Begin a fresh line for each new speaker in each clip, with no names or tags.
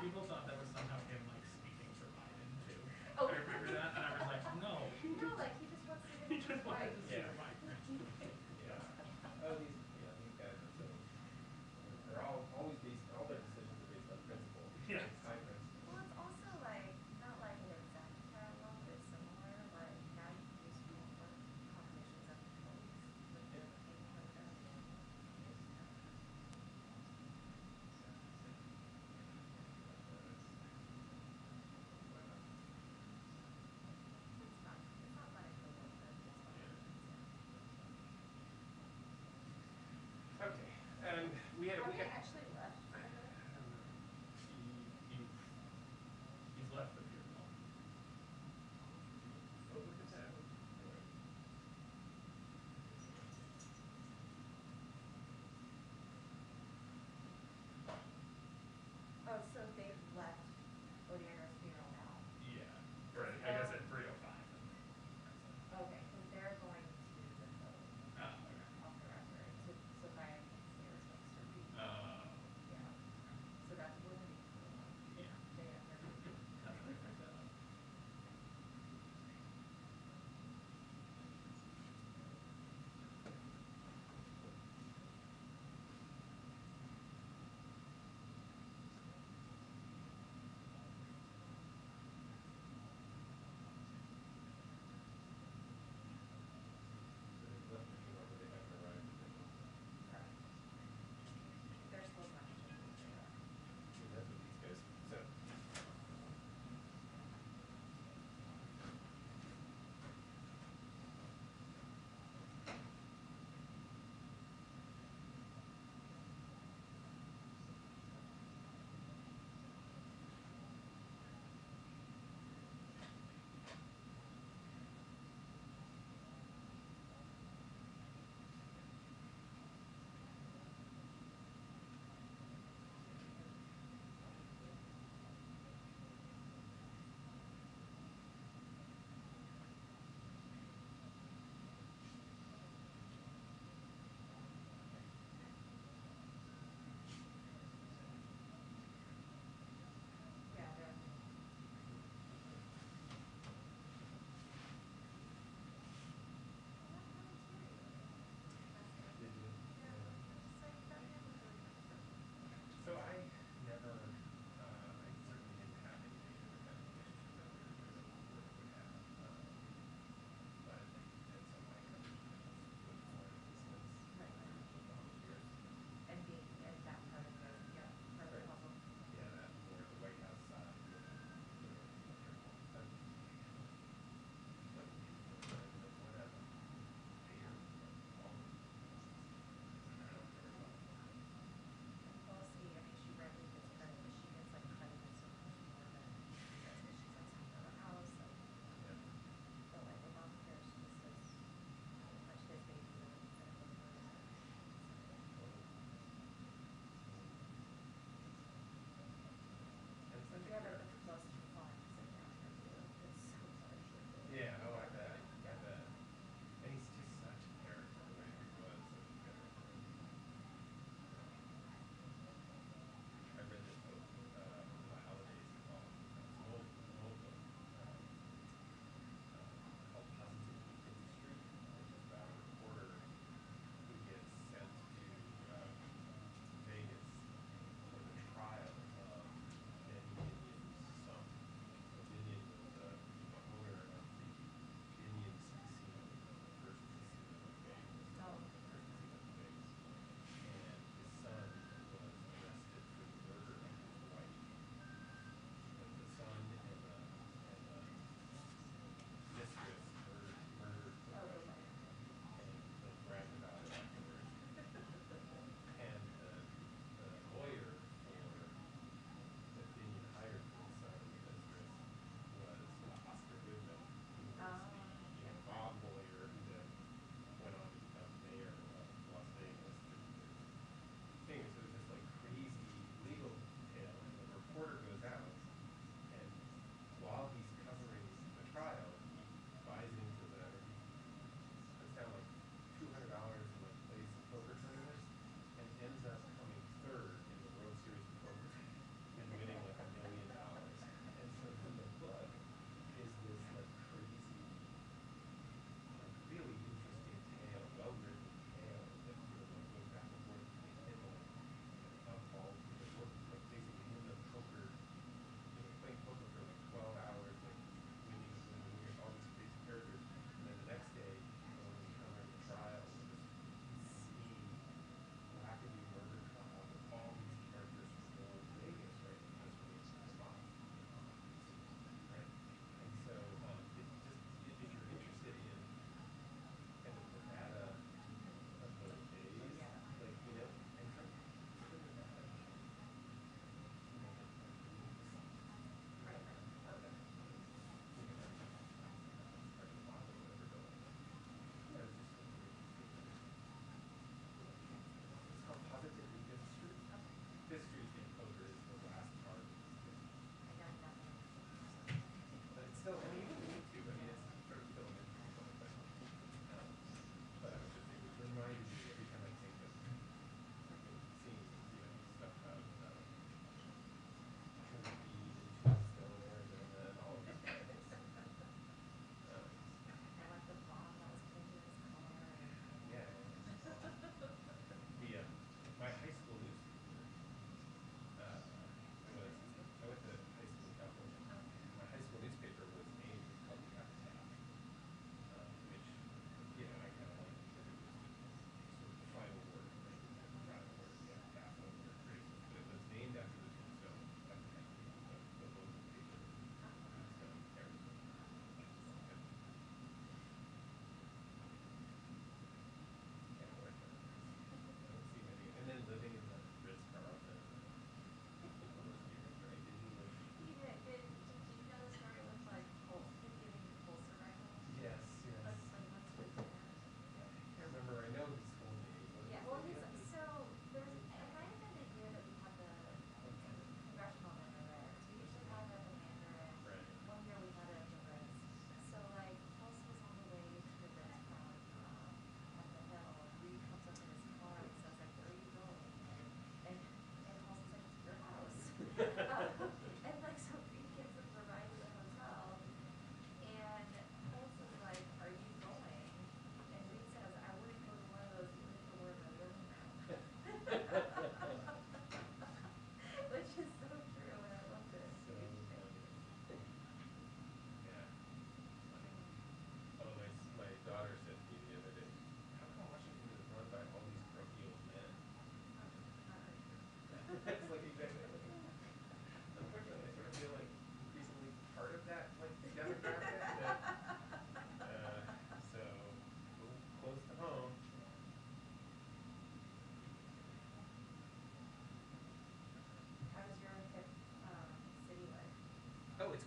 people thought that was somehow him like speaking for Biden too.
Oh.
I remember that, and I was like, no.
No, like he just wants to
He
get his
just wanted
wife.
to see the migrant.
Yeah. Oh, these guys are so. They're always based. All their decisions are based on principle.
Yeah.
It's high principle.
Well, it's also like not like an exact parallel, but it's similar. Like now you can do Supreme Court confirmations of votes with
Yeah.
things like that. It's fun. It's not fun if you're both, but it's fun.
Okay, and we had
Have they actually left?
He's left the beer pong.
Oh, look at that.
Oh, so they've left Odierno's funeral now.
Yeah. Right. I guess at 3:05.
Okay, because they're going to the vote
Oh, okay.
off the record. So Brian thinks they were supposed to read.
Oh.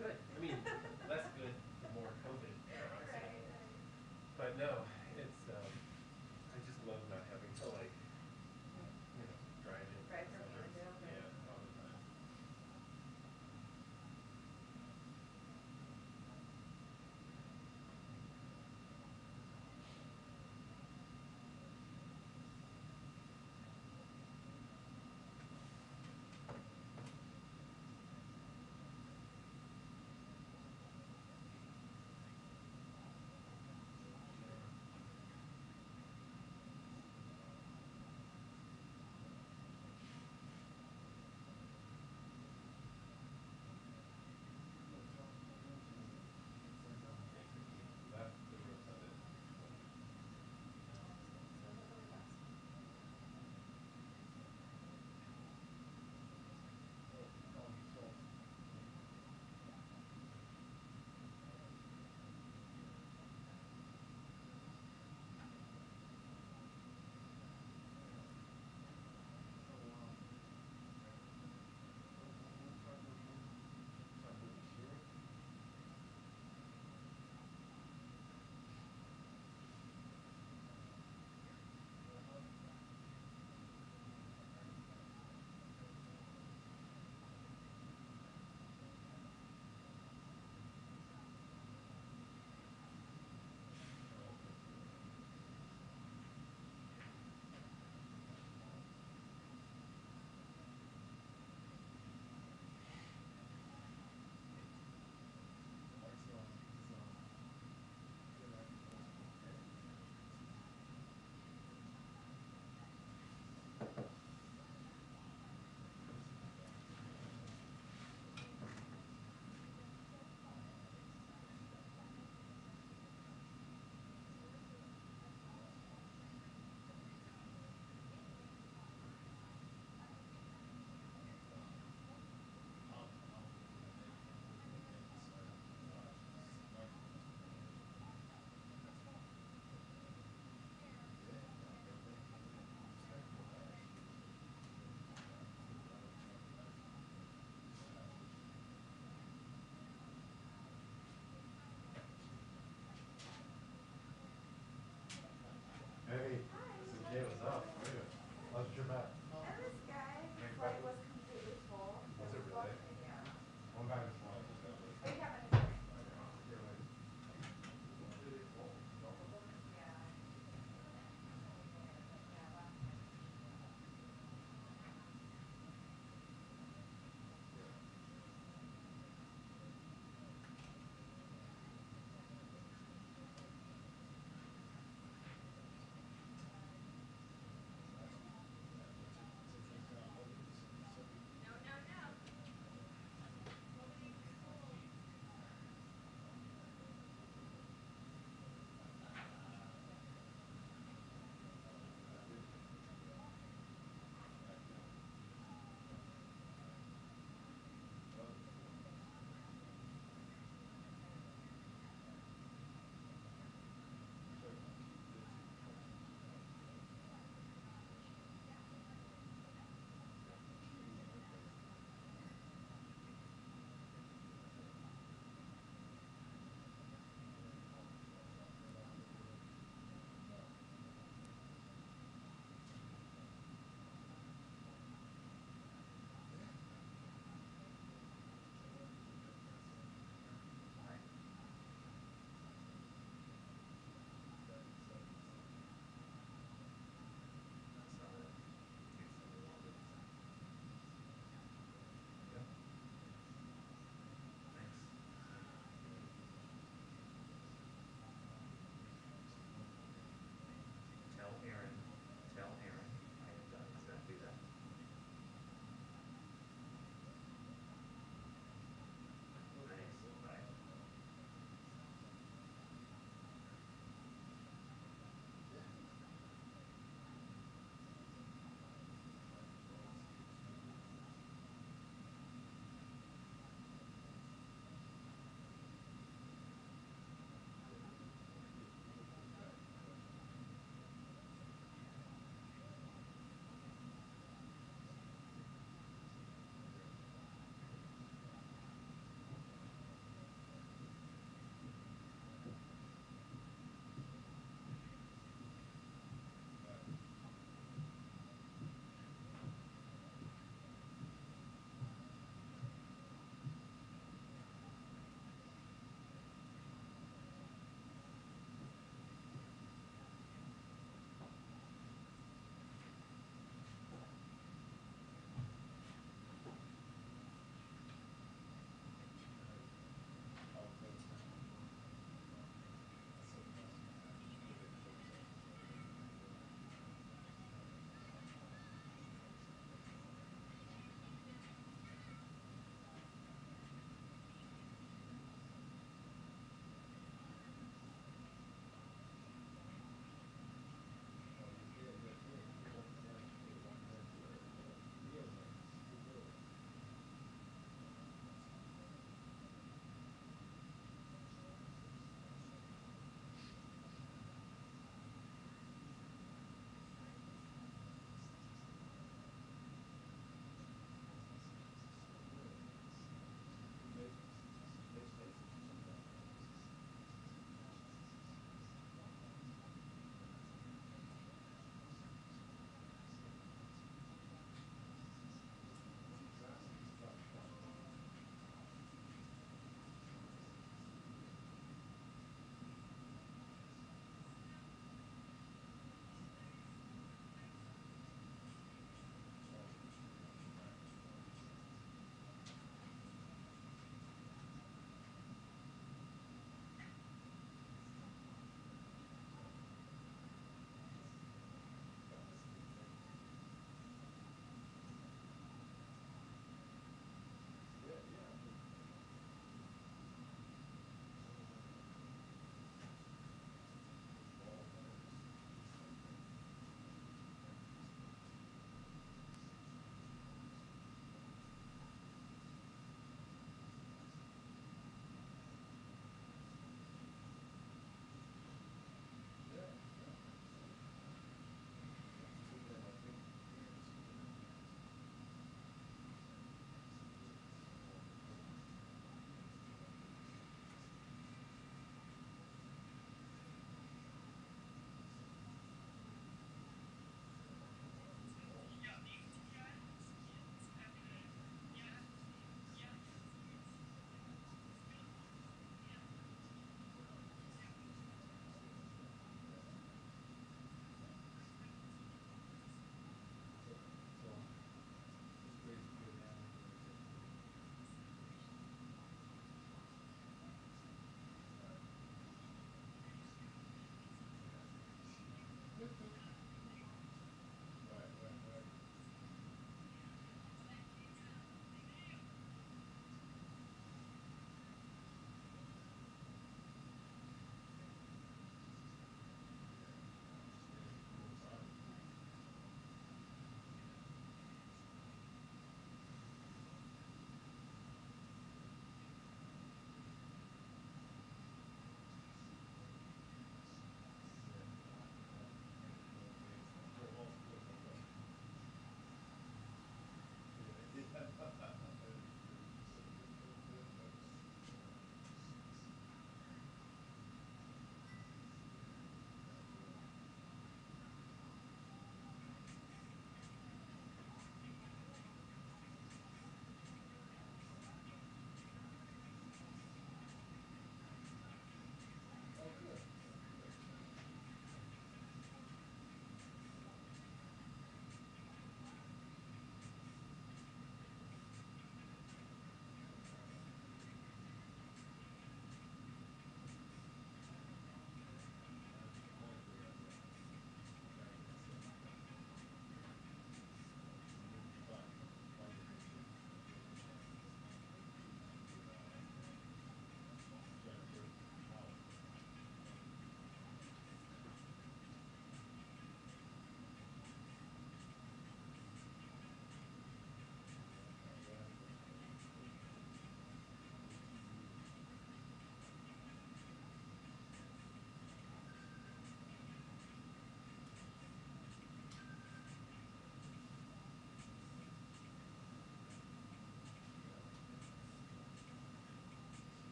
good. I mean, less good the more COVID there, honestly.
Right, right.
But no, it's I just love not having to like, you know, drive in
Drive
the
from
suburbs.
Annandale, right.
Yeah, all the time.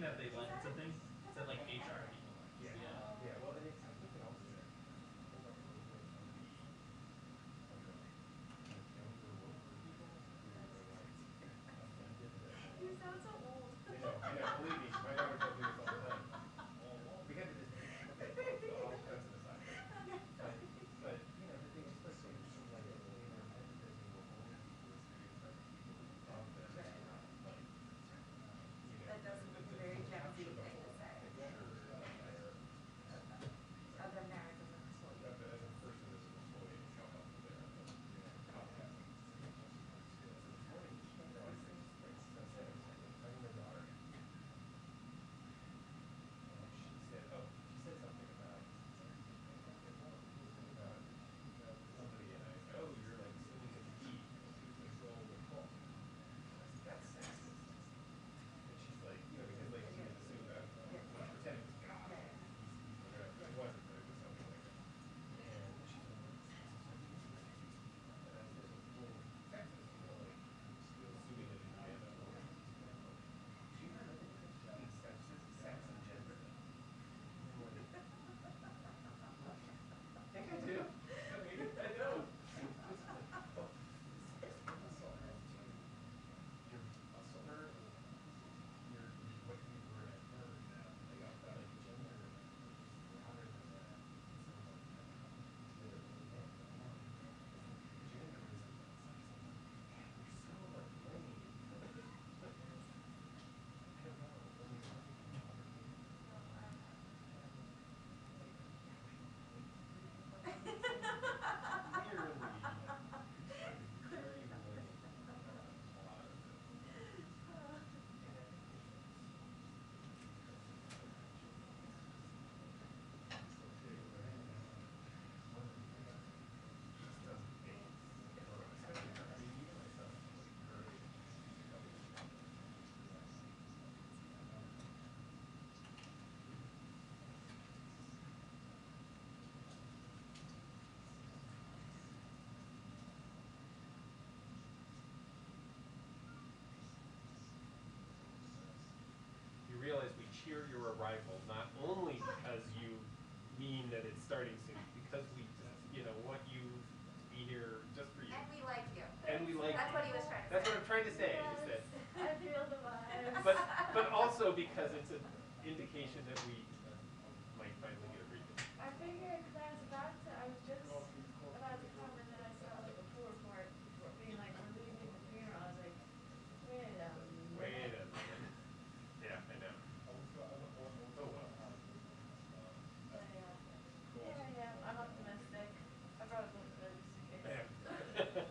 have the Lancet thing? Is that like HR people?
Yeah.
Yeah.
Yeah. Well, and it's, I think it also hold up a little bit on the like younger worker people who are like offended that
You sound so old.
I know, believe me, my daughter tells me this all the time. We had to just, okay, all offensive aside, but, you know, the thing is like, they were offended that they will only be listening to people who love them,
Right.
not like, you know.
That doesn't look a very Gen Z
capture the
thing to
whole
say.
picture
Of them there as an employee.
as a person, as an employee, and how helpful they are, but, you know, podcast. So this morning, you know, I was saying something, talking to my daughter, and she said something about, somebody, and I said, oh, you're like assuming it's he to control the call. I said, that's sexist. And she's like, you know, because like she was assuming that, let's pretend it was God. He's whatever. It wasn't, but it was something like that. And she's like, and I said, well, sexist, you know, like assuming that it's man or woman. Do you know the difference between sex and gender? I'm like, I think I do. I mean, I know. Just like, oh, you're muscular, you're what you were at birth. Like gender is broader than that. So like, literally, gender is we're so like lame. I don't know. When you're talking to other people, clearly very lame a lot of it. And I think it's like because of the attention one of the things that just doesn't make for especially her, I mean even my son, like her age, she's a couple years younger. You realize we cheer your arrival not only because you mean that it's starting soon, because we just, you know, want you to be here just for you.
And we like you.
And we like
That's
you.
what he was trying to
That's
say.
what I'm trying to say, is that
I feel the vibes.
but also because it's an indication that we might finally get a reading.
I figured because I was just about to come, and then I saw like a full report being like, we're leaving the funeral. I was like, wait a minute.
Wait a minute. Yeah, I know. Oh well.
Yeah, I'm optimistic. I brought a book for just in case.
Yeah.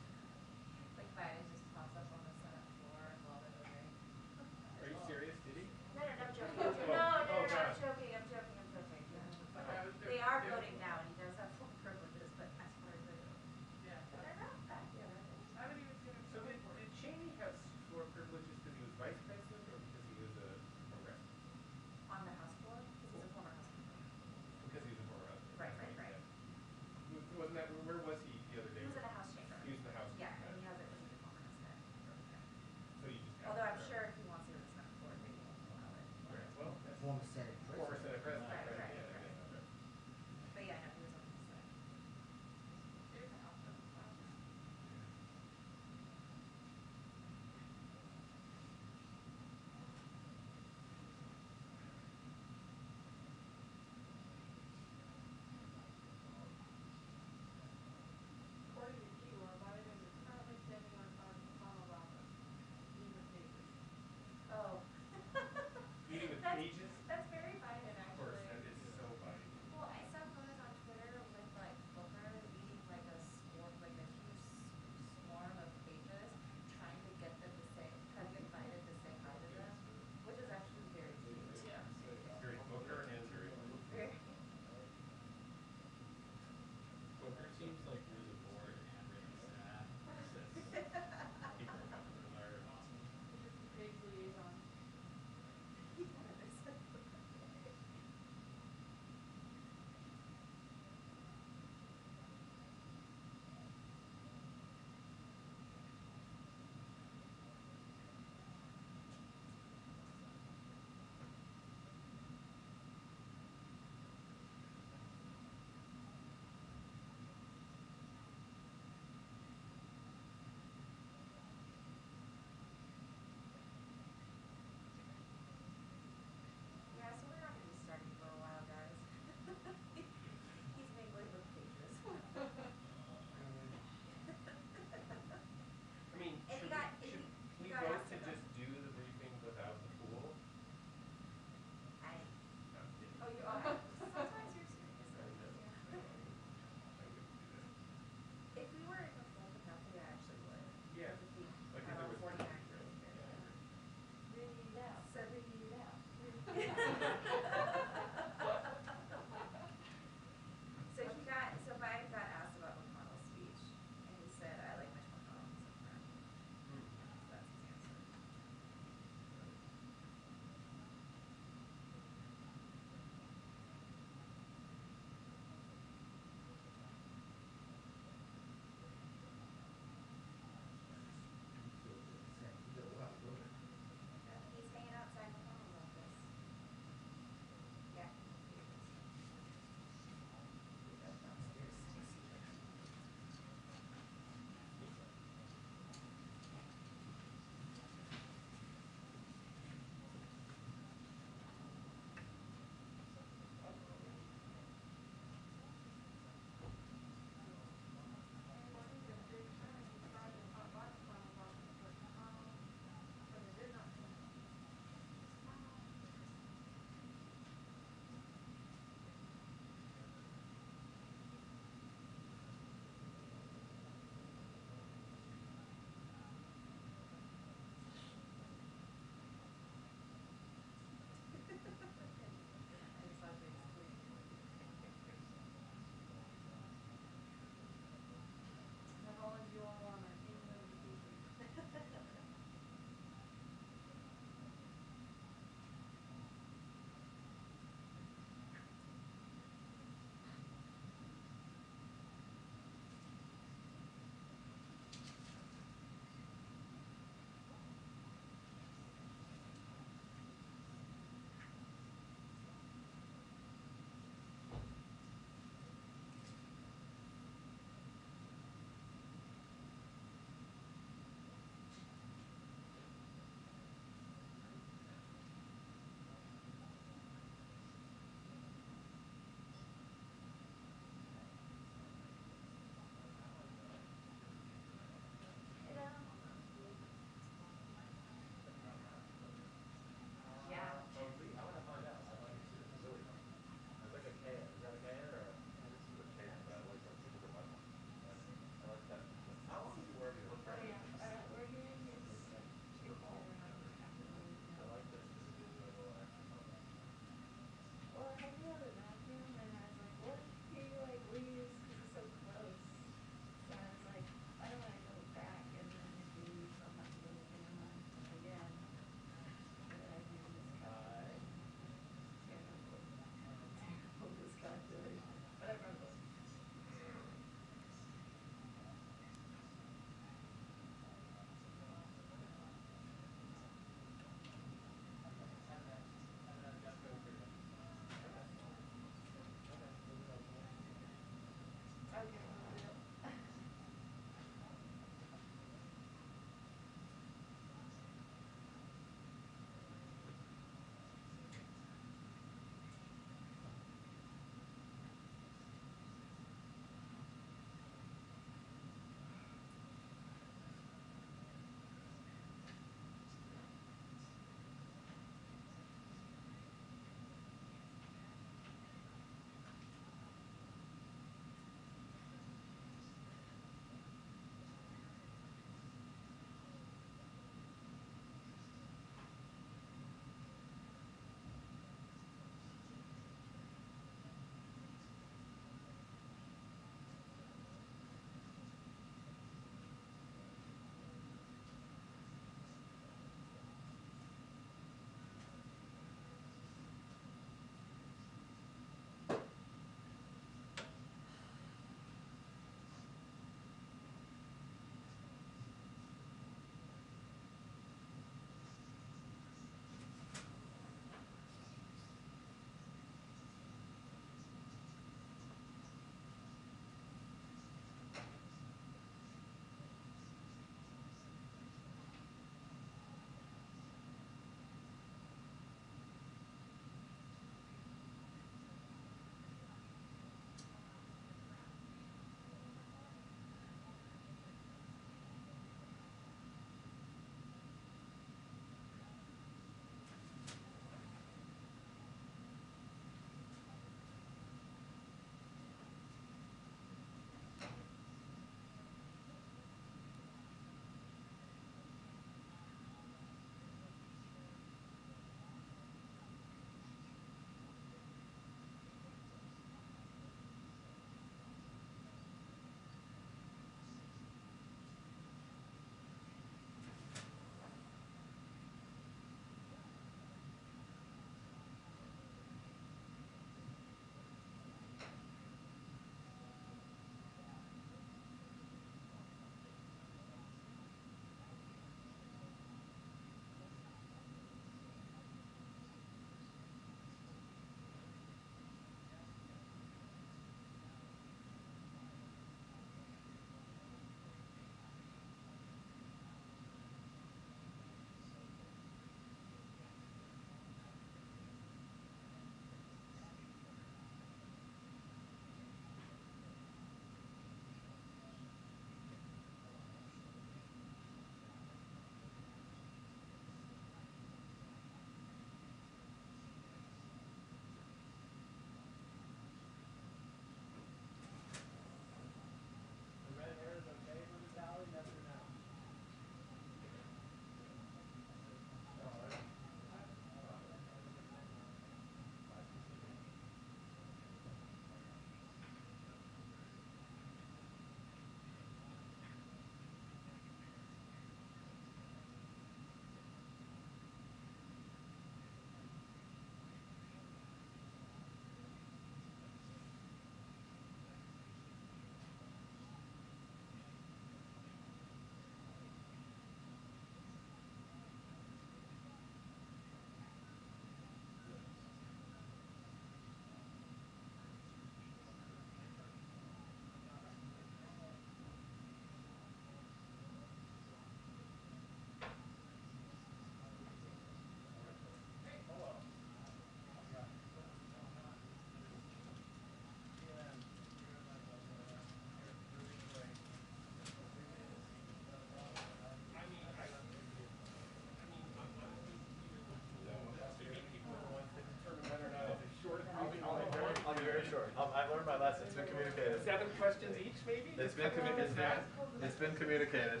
It's been communicated.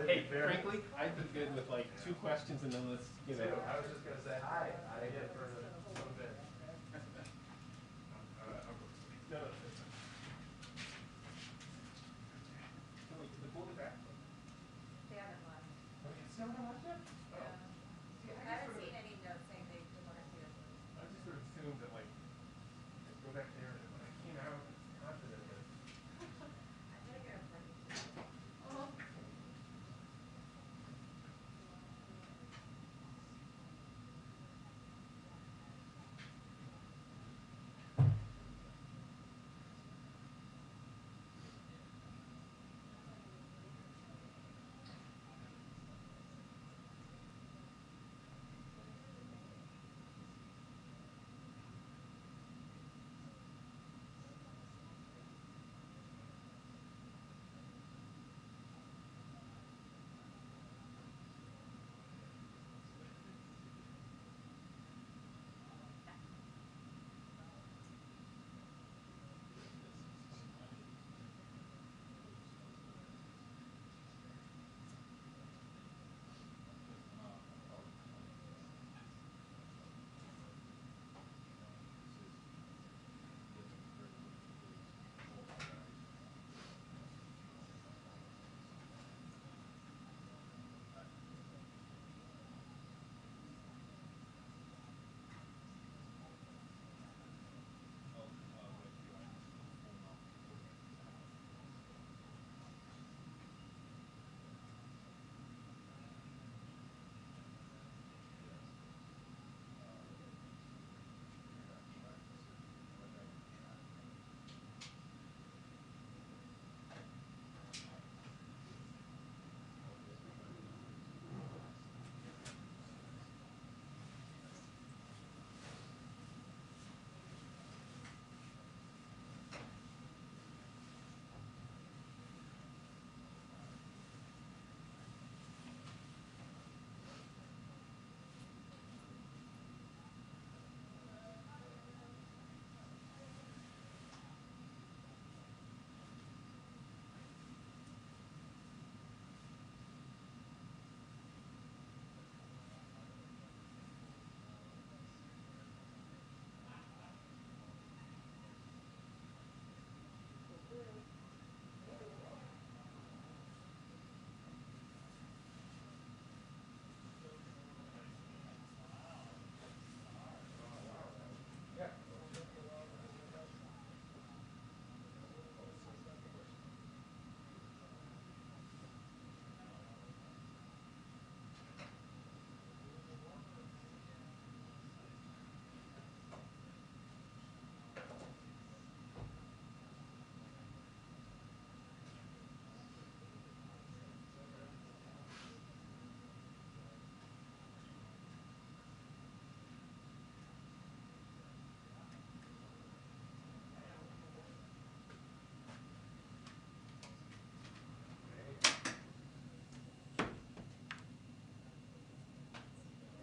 Hey, frankly, I've been good with like 2 questions and then let's, you know.
I was just gonna say hi. I did for a little bit.
No, no, it's fine. So wait, the pool is back?
They haven't left.
Oh, you still haven't left yet? Oh.
Yeah.
See,
I haven't seen any notes saying they want to see us.
I just sort of assumed that like, I'd go back there and when I came out, I was confident that.
I gotta get a party. Oh.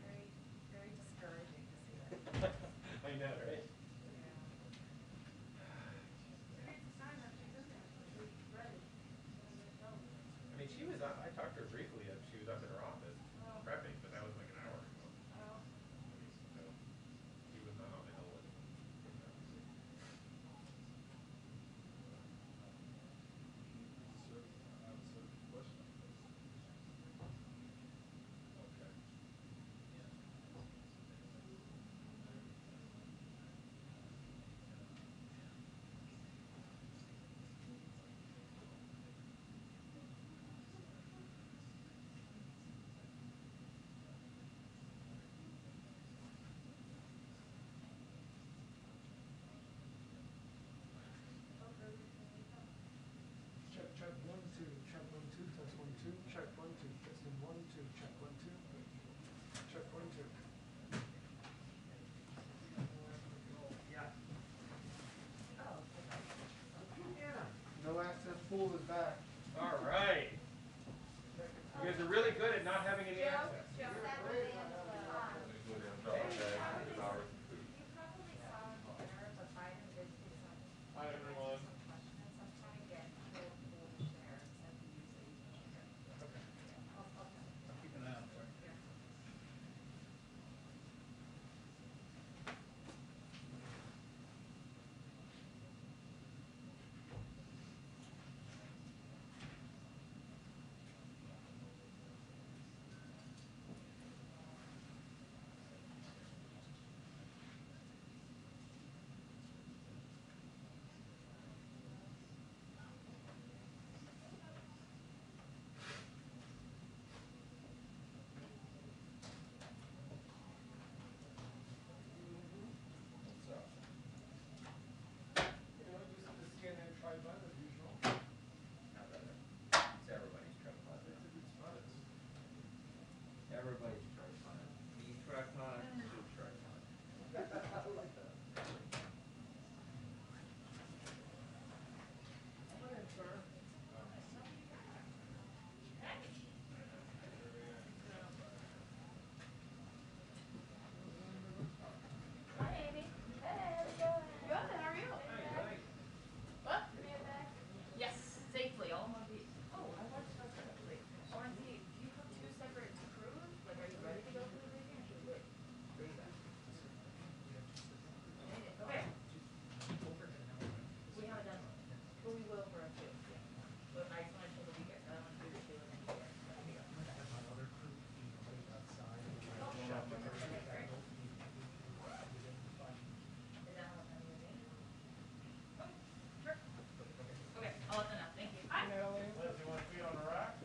Very, very discouraging to see that.
I know, right?
It's a sign that she's in there, she's ready.
I mean, she was up, I talked to her briefly, she was up in her office
Oh.
prepping, but that was like an hour ago.
Oh.
So, she was not on the hill with me.
want to do tripod. I like that.
Hi, Amy. Hey, how's it going?
Good, how are you? What?
Yes, safely, all in one piece. Oh, I watched that correctly. I want to see, do you have two separate crews? Like, are you ready to go for the briefing, or should we wait? Where are you guys? Okay. We haven't done one, but we will for a few. Yeah. But I just want to take a weekend. I don't want to do the two and then do it. There we go. Oh, sure. Okay, great. Is that how time you need? Oh, sure. Okay, I'll let them know. Thank you. Hi.
Liz, you want to feed on a rack?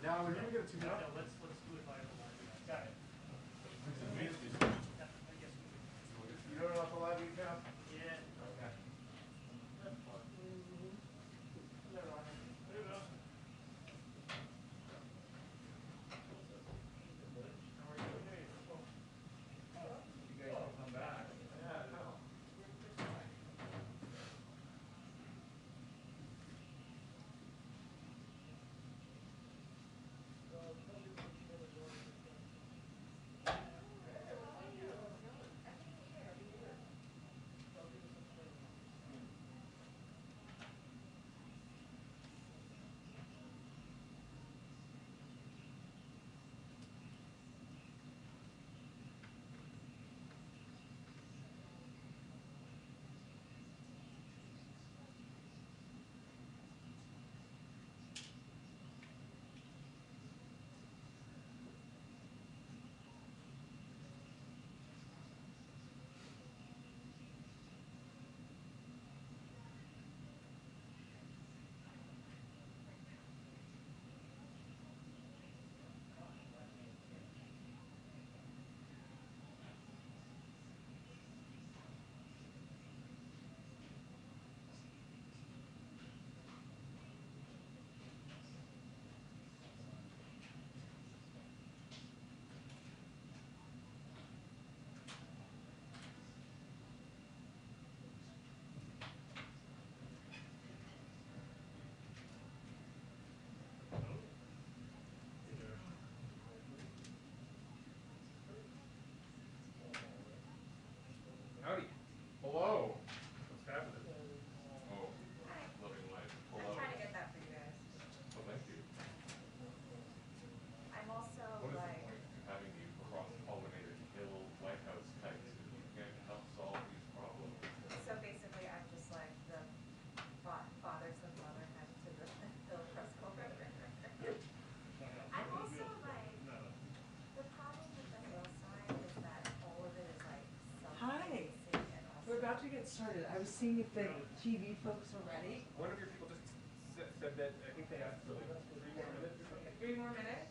Now, we're gonna get a 2 minute.
No, let's do it by the line.
Got it.
You don't know if the live account?
Yeah.
Okay. You guys will come back. Yeah, no.
Howdy.
Hello.
What's happening?
Oh,
Hi.
living life.
I'm
Hello.
trying to get that for you guys.
Oh, thank you.
I'm also
What is the
like,
point in having you cross-pollinated kill White House types if you can't help solve these problems?
so basically I'm just like the father to motherhead to the Bill Prescott. I'm also like, the problem with the hillside is that all of it is like
Hi.
self-facing and also.
We're about to get started. I was seeing if the TV folks are ready.
One of your people just said that I think they asked for like 3 more minutes or something.
3 more minutes?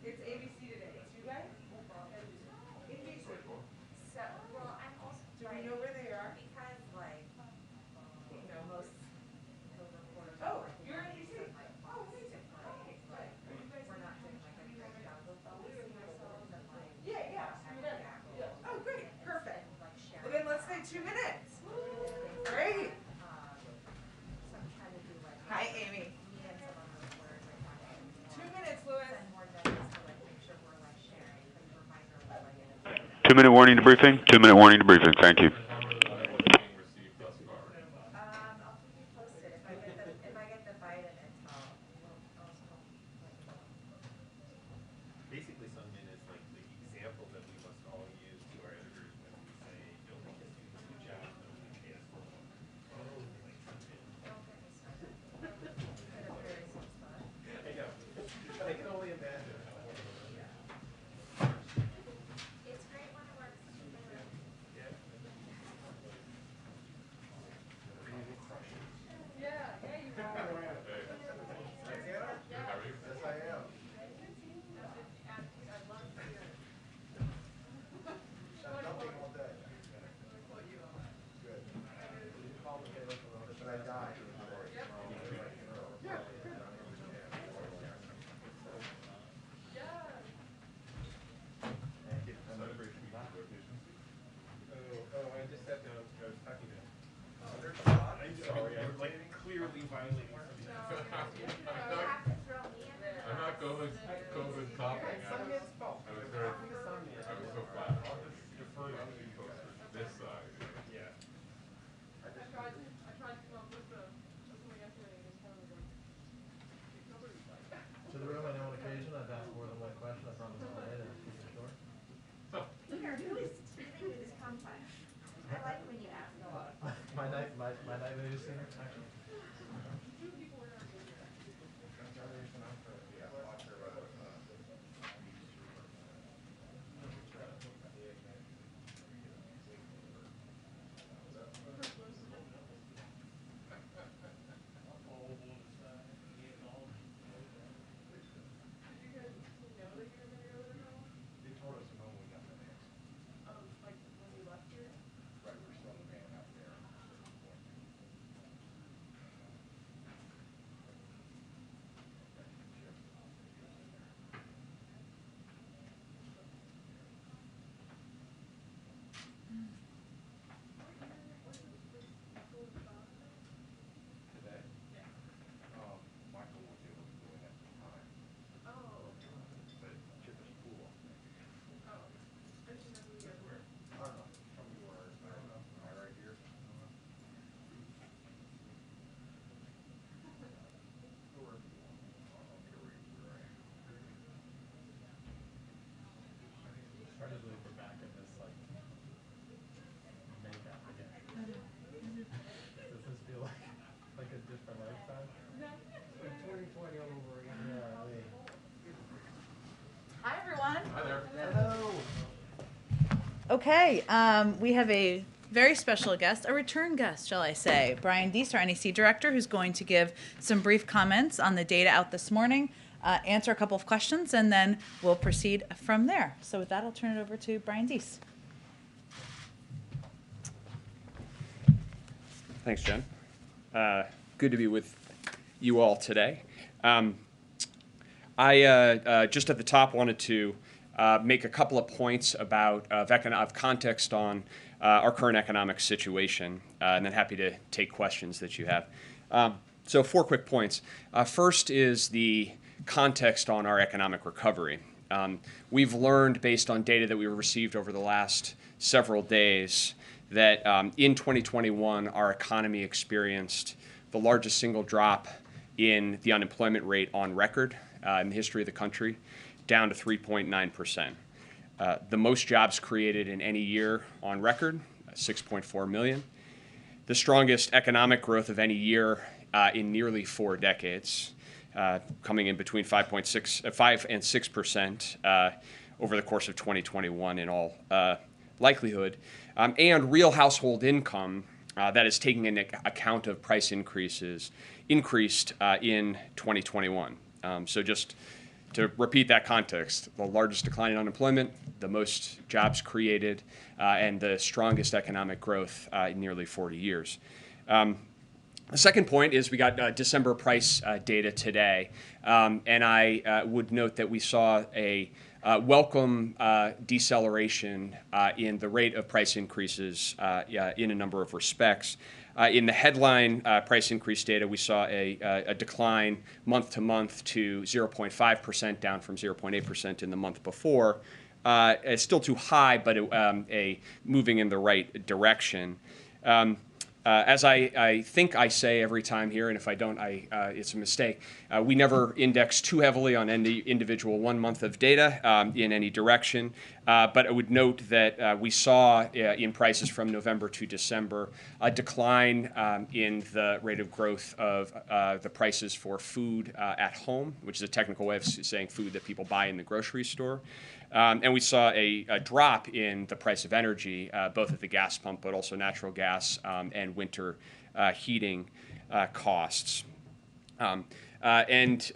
It's ABC today. It's you guys? ABC.
So, well, I'm also
Do
like,
we know where they are?
because like, you know, most hill reporters
Oh,
are like
you're
mornings
NBC.
and like
Oh,
months
amazing.
different, like,
Are you guys
we're not doing like a great job of balancing ourselves and like,
Yeah, yeah.
having
You're
the
ready.
actual.
Oh, great.
and
Perfect.
like sharing.
Well, then let's say 2 minutes.
things like
Great.
that. So I'm trying to do like.
Hi, Amy.
Me and some other reporters are trying to do
2
more.
minutes, Louis.
Send more notes to like make sure we're like sharing, but the reminder of like it is.
2-minute warning to briefing. 2-minute warning to briefing. Thank you.
Being received thus far.
I'll keep you posted if I get the Biden intel. I'll also let you know.
Basically, Sunmin is like the example that we must all use to our editors when we say, don't make us do this good job, don't we pay us for more. Like Sunmin.
Don't get me started. It's at a very sore spot.
I know. I can only imagine how horrible it is.
It's great when it works.
Yeah.
Okay, we have a very special guest, a return guest, shall I say, Brian Deese, our NEC director, who's going to give some brief comments on the data out this morning, answer a couple of questions, and then we'll proceed from there. So with that, I'll turn it over to Brian Deese.
Thanks, Jen. Good to be with you all today. I just at the top wanted to make a couple of points about of context on our current economic situation, and then happy to take questions that you have. So 4 quick points. First is the context on our economic recovery. We've learned, based on data that we received over the last several days, that in 2021, our economy experienced the largest single drop in the unemployment rate on record in the history of the country, down to 3.9%. The most jobs created in any year on record, 6.4 million. The strongest economic growth of any year in nearly 4 decades, coming in between 5 and 6% over the course of 2021 in all likelihood. And real household income that is taking into account of price increases increased in 2021. So just to repeat that context, the largest decline in unemployment, the most jobs created, and the strongest economic growth in nearly 40 years. The second point is we got December price data today, and I would note that we saw a welcome deceleration in the rate of price increases in a number of respects. In the headline price increase data, we saw a decline month to month to 0.5%, down from 0.8% in the month before. It's still too high, but a moving in the right direction. As I think I say every time here, and if I don't, it's a mistake, we never index too heavily on any individual 1 month of data in any direction. But I would note that we saw in prices from November to December a decline in the rate of growth of the prices for food at home, which is a technical way of saying food that people buy in the grocery store. And we saw a drop in the price of energy, both at the gas pump, but also natural gas and winter heating costs. And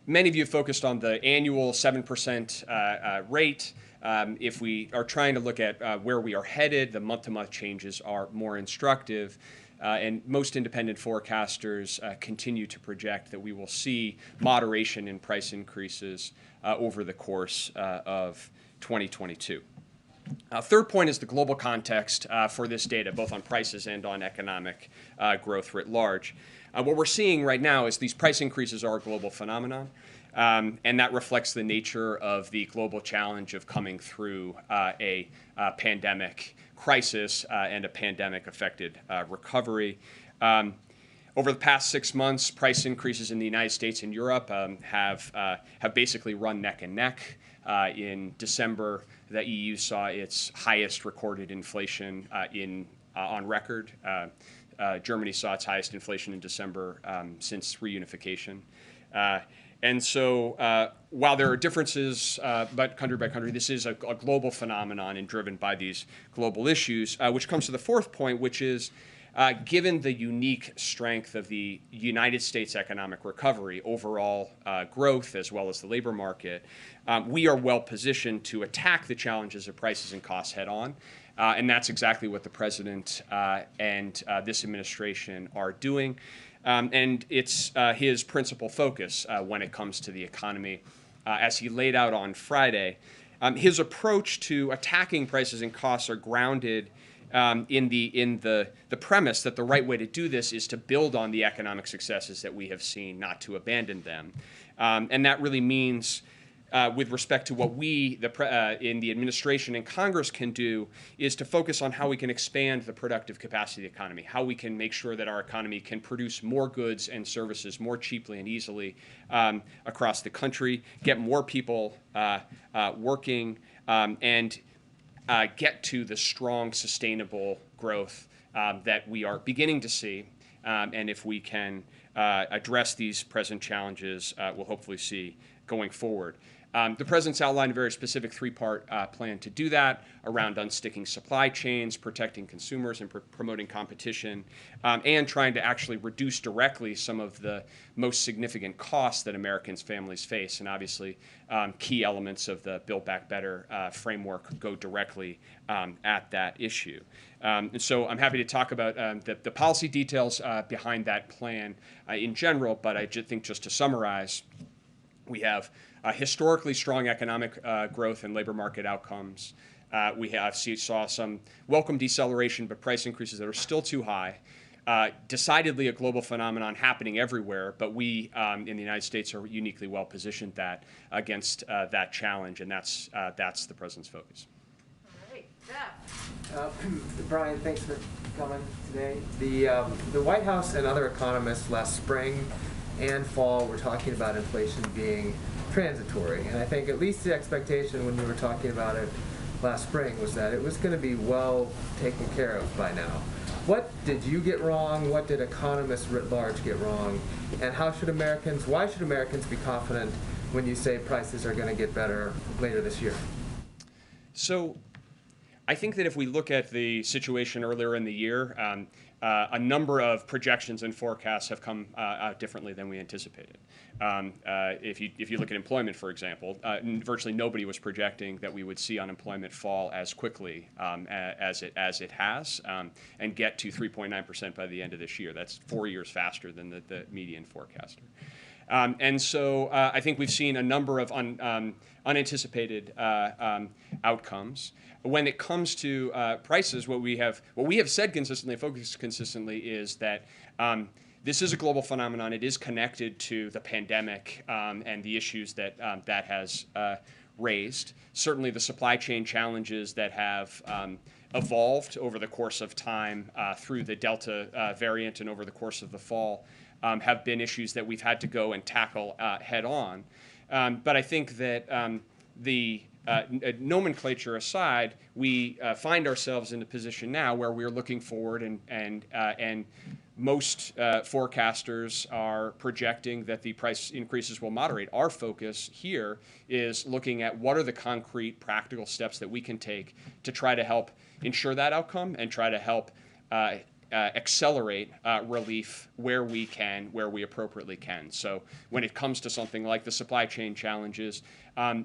many of you focused on the annual 7% rate. If we are trying to look at where we are headed, the month-to-month changes are more instructive. And most independent forecasters continue to project that we will see moderation in price increases over the course of 2022. Third point is the global context for this data, both on prices and on economic growth writ large. What we're seeing right now is these price increases are a global phenomenon, and that reflects the nature of the global challenge of coming through a pandemic crisis and a pandemic-affected recovery. Over the past 6 months, price increases in the United States and Europe have basically run neck and neck. In December, the EU saw its highest recorded inflation on record. Germany saw its highest inflation in December since reunification. And so while there are differences, but country by country, this is a global phenomenon and driven by these global issues, which comes to the fourth point, which is given the unique strength of the United States economic recovery, overall growth, as well as the labor market, we are well positioned to attack the challenges of prices and costs head on. And that's exactly what the president and this administration are doing. And it's his principal focus when it comes to the economy. As he laid out on Friday, his approach to attacking prices and costs are grounded in the premise that the right way to do this is to build on the economic successes that we have seen, not to abandon them. And that really means, with respect to what we in the administration and Congress can do, is to focus on how we can expand the productive capacity of the economy, how we can make sure that our economy can produce more goods and services more cheaply and easily across the country, get more people working, and get to the strong, sustainable growth that we are beginning to see. And if we can address these present challenges, we'll hopefully see going forward. The president's outlined a very specific three-part plan to do that around unsticking supply chains, protecting consumers, and promoting competition, and trying to actually reduce directly some of the most significant costs that Americans' families face. And obviously, key elements of the Build Back Better framework go directly at that issue. And so I'm happy to talk about the policy details behind that plan in general, but I think just to summarize, we have historically strong economic growth and labor market outcomes. We saw some welcome deceleration, but price increases that are still too high. Decidedly a global phenomenon happening everywhere, but we in the United States are uniquely well positioned against that challenge, and that's the president's focus.
All right, Jeff.
Brian, thanks for coming today. The White House and other economists last spring and fall were talking about inflation being transitory, and I think at least the expectation when we were talking about it last spring was that it was going to be well taken care of by now. What did you get wrong? What did economists writ large get wrong? And why should Americans be confident when you say prices are going to get better later this year?
So I think that if we look at the situation earlier in the year, a number of projections and forecasts have come out differently than we anticipated. If you look at employment, for example, virtually nobody was projecting that we would see unemployment fall as quickly as it has, and get to 3.9% by the end of this year. That's 4 years faster than the median forecaster. And so I think we've seen a number of unanticipated outcomes. When it comes to prices, what we have said consistently, focused consistently, is that this is a global phenomenon. It is connected to the pandemic and the issues that that has raised. Certainly, the supply chain challenges that have evolved over the course of time through the Delta variant and over the course of the fall have been issues that we've had to go and tackle head on. But I think that the nomenclature aside, we find ourselves in a position now where we're looking forward, and most forecasters are projecting that the price increases will moderate. Our focus here is looking at what are the concrete, practical steps that we can take to try to help ensure that outcome and try to help accelerate relief where we can, where we appropriately can. So when it comes to something like the supply chain challenges,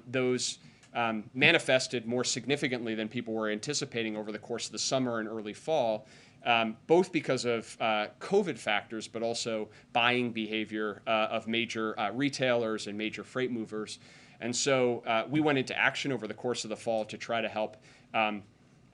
those manifested more significantly than people were anticipating over the course of the summer and early fall, both because of COVID factors, but also buying behavior of major retailers and major freight movers. And so we went into action over the course of the fall to try to help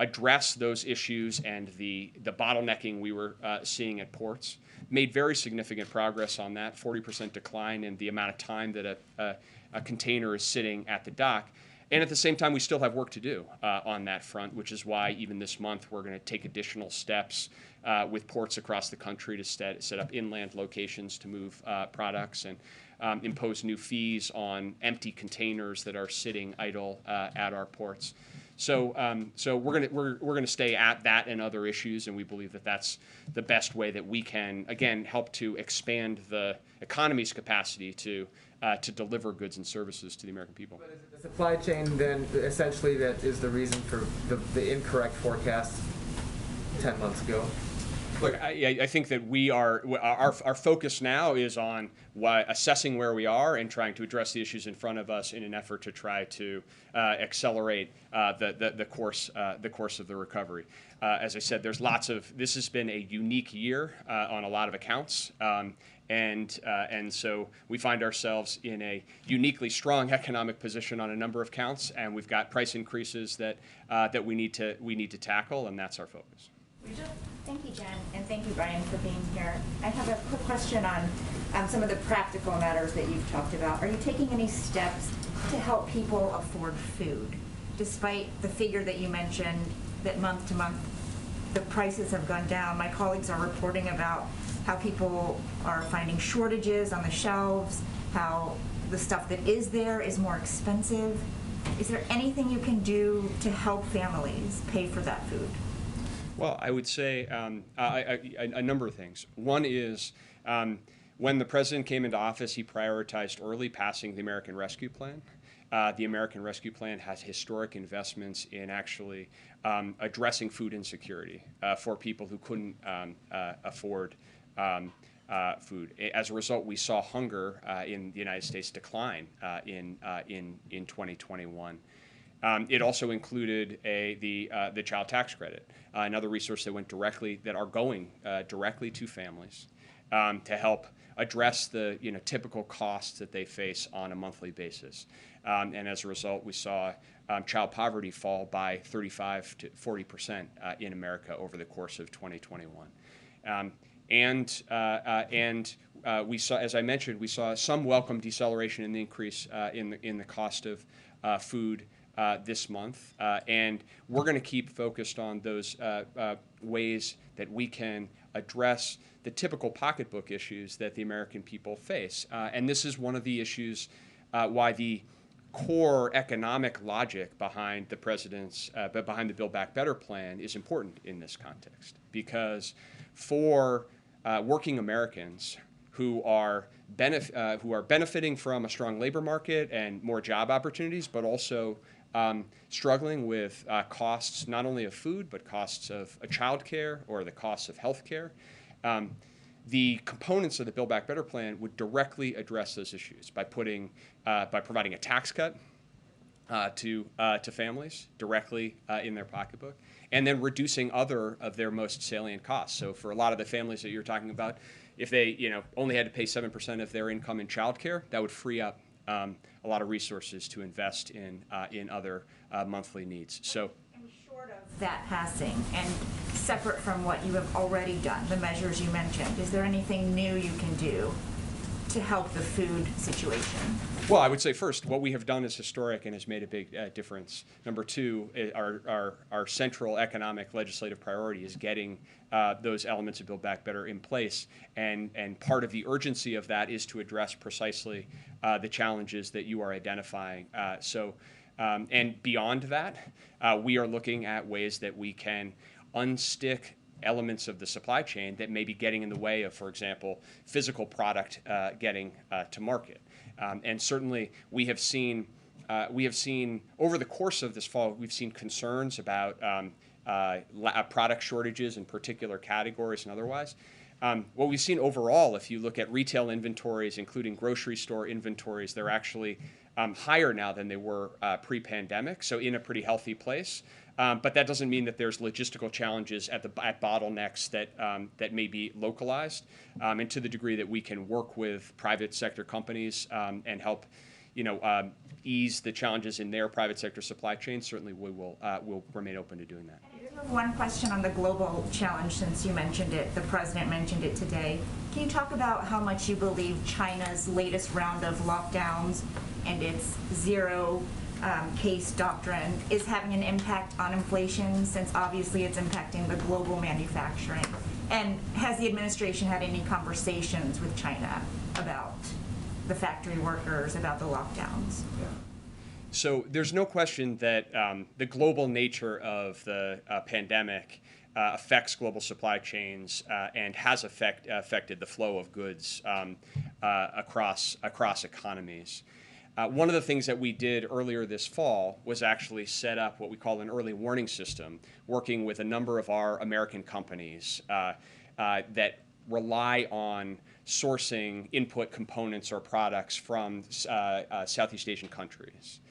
address those issues and the bottlenecking we were seeing at ports. Made very significant progress on that, 40% decline in the amount of time that a container is sitting at the dock. And at the same time, we still have work to do on that front, which is why even this month we're going to take additional steps with ports across the country to set up inland locations to move products and impose new fees on empty containers that are sitting idle at our ports. So we're going to stay at that and other issues, and we believe that that's the best way that we can, again, help to expand the economy's capacity to deliver goods and services to the American people.
But is it the supply chain then essentially that is the reason for the incorrect forecast 10 months ago?
Look, I think that our focus now is on assessing where we are and trying to address the issues in front of us in an effort to try to accelerate the course of the recovery. As I said, this has been a unique year on a lot of accounts. And so we find ourselves in a uniquely strong economic position on a number of counts, and we've got price increases that we need to tackle, and that's our focus.
Thank you, Jen, and thank you, Brian, for being here. I have a quick question on some of the practical matters that you've talked about. Are you taking any steps to help people afford food, despite the figure that you mentioned that month to month the prices have gone down? My colleagues are reporting about how people are finding shortages on the shelves, how the stuff that is there is more expensive. Is there anything you can do to help families pay for that food?
Well, I would say a number of things. One is when the president came into office, he prioritized early passing the American Rescue Plan. the American Rescue Plan has historic investments in actually addressing food insecurity for people who couldn't afford food. As a result, we saw hunger in the United States decline in 2021. It also included the child tax credit, another resource that are going directly to families to help address the typical costs that they face on a monthly basis. And as a result, we saw child poverty fall by 35 to 40% in America over the course of 2021. We saw, as I mentioned, we saw some welcome deceleration in the increase in the cost of food this month, and we're going to keep focused on those ways that we can address the typical pocketbook issues that the American people face. And this is one of the issues why the core economic logic behind the president's, behind the Build Back Better plan is important in this context. Because for working Americans who are benefiting from a strong labor market and more job opportunities, but also struggling with costs not only of food, but costs of childcare or the costs of health care. The components of the Build Back Better plan would directly address those issues by providing a tax cut to families directly in their pocketbook, and then reducing other of their most salient costs. So for a lot of the families that you're talking about, if they only had to pay 7% of their income in childcare, that would free up a lot of resources to invest in other monthly needs. So,
short of that passing, and separate from what you have already done, the measures you mentioned, is there anything new you can do to help the food situation?
Well, I would say first, what we have done is historic and has made a big difference. Number two, our central economic legislative priority is getting those elements of Build Back Better in place. And part of the urgency of that is to address precisely the challenges that you are identifying. And beyond that, we are looking at ways that we can unstick elements of the supply chain that may be getting in the way of, for example, physical product getting to market. And certainly we have seen over the course of this fall, we've seen concerns about product shortages in particular categories and otherwise. What we've seen overall, if you look at retail inventories, including grocery store inventories, they're actually higher now than they were pre-pandemic, so in a pretty healthy place. But that doesn't mean that there's logistical challenges at bottlenecks that may be localized. And to the degree that we can work with private sector companies and help, ease the challenges in their private sector supply chain, certainly we will remain open to doing that.
One question on the global challenge, since you mentioned it, the president mentioned it today. Can you talk about how much you believe China's latest round of lockdowns and its zero case doctrine is having an impact on inflation, since obviously it's impacting the global manufacturing? And has the administration had any conversations with China about the factory workers, about the lockdowns?
Yeah.
So there's no question that the global nature of the pandemic affects global supply chains and has affected the flow of goods across economies. One of the things that we did earlier this fall was actually set up what we call an early warning system, working with a number of our American companies that rely on sourcing input components or products from Southeast Asian countries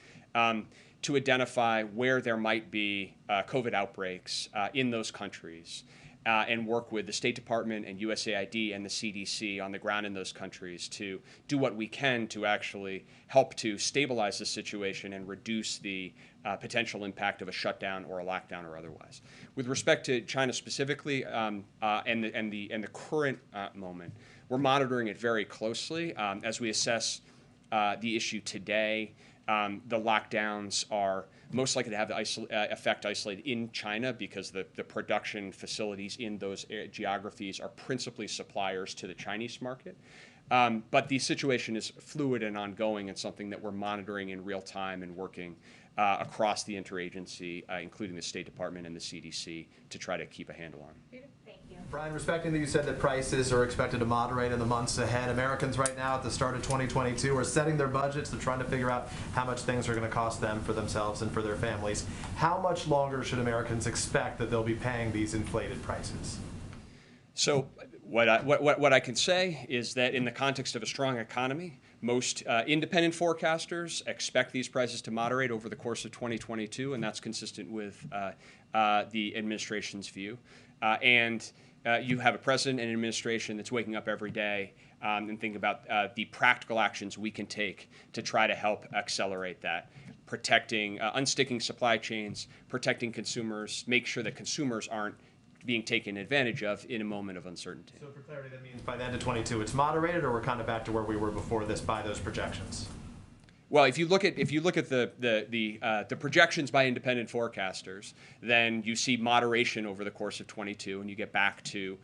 to identify where there might be COVID outbreaks in those countries. And work with the State Department and USAID and the CDC on the ground in those countries to do what we can to actually help to stabilize the situation and reduce the potential impact of a shutdown or a lockdown or otherwise. With respect to China specifically and the current moment, we're monitoring it very closely as we assess the issue today. The lockdowns are most likely to have the effect isolated in China because the production facilities in those geographies are principally suppliers to the Chinese market. But the situation is fluid and ongoing and something that we're monitoring in real time and working across the interagency, including the State Department and the CDC, to try to keep a handle on.
Thank you.
Brian, respecting that you said that prices are expected to moderate in the months ahead, Americans right now at the start of 2022 are setting their budgets. They're trying to figure out how much things are going to cost them, for themselves, and for their families. How much longer should Americans expect that they'll be paying these inflated prices?
So what I can say is that in the context of a strong economy, most independent forecasters expect these prices to moderate over the course of 2022, and that's consistent with the administration's view. You have a president and an administration that's waking up every day and thinking about the practical actions we can take to try to help accelerate that. Protecting, unsticking supply chains, protecting consumers, make sure that consumers aren't being taken advantage of in a moment of uncertainty.
So for clarity, that means by the end of 22 it's moderated, or we're kind of back to where we were before this by those projections?
Well, if you look at the projections by independent forecasters, then you see moderation over the course of 22, and you get back to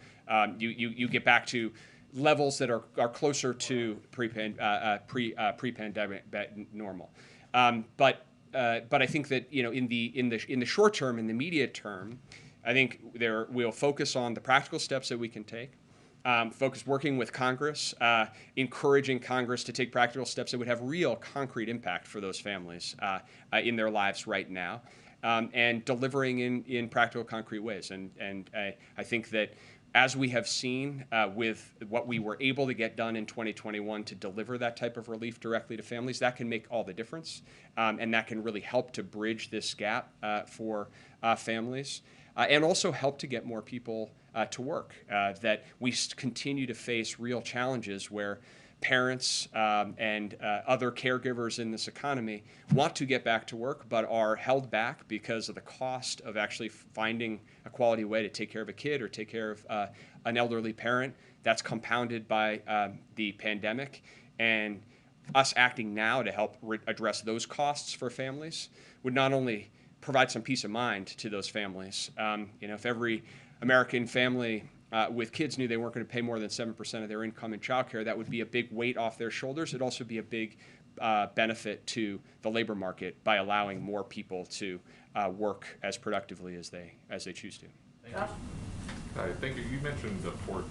you get back to levels that are closer to pre-pandemic normal. But I think that in the short term, in the immediate term, I think we'll focus on the practical steps that we can take. Working with Congress, encouraging Congress to take practical steps that would have real concrete impact for those families in their lives right now, and delivering in practical, concrete ways. And I think that as we have seen with what we were able to get done in 2021 to deliver that type of relief directly to families, that can make all the difference, and that can really help to bridge this gap for families, and also help to get more people to work. That we continue to face real challenges where parents and other caregivers in this economy want to get back to work but are held back because of the cost of actually finding a quality way to take care of a kid or take care of an elderly parent. That's compounded by the pandemic, and us acting now to help address those costs for families would not only provide some peace of mind to those families. If every American family with kids knew they weren't going to pay more than 7% of their income in childcare, that would be a big weight off their shoulders. It'd also be a big benefit to the labor market by allowing more people to work as productively as they choose to.
Thank you.
Hi, thank you. You mentioned the port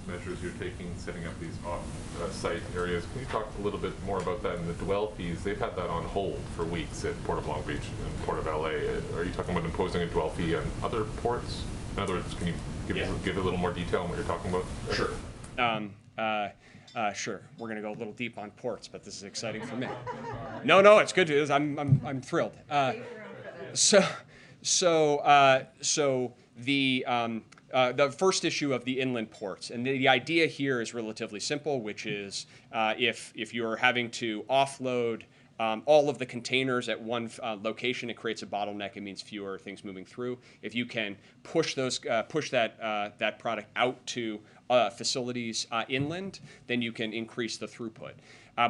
measures you're taking, setting up these off-site areas. Can you talk a little bit more about that? And the dwell fees, they've had that on hold for weeks at Port of Long Beach and Port of LA. Are you talking about imposing a dwell fee on other ports? In other words, can you give a little more detail on what you're talking about?
Sure. Sure. We're going to go a little deep on ports, but this is exciting for me. No, it's good. I'm thrilled. The first issue of the inland ports, and the idea here is relatively simple, which is if you're having to offload all of the containers at one location, it creates a bottleneck. It means fewer things moving through. If you can push that product out to facilities inland, then you can increase the throughput.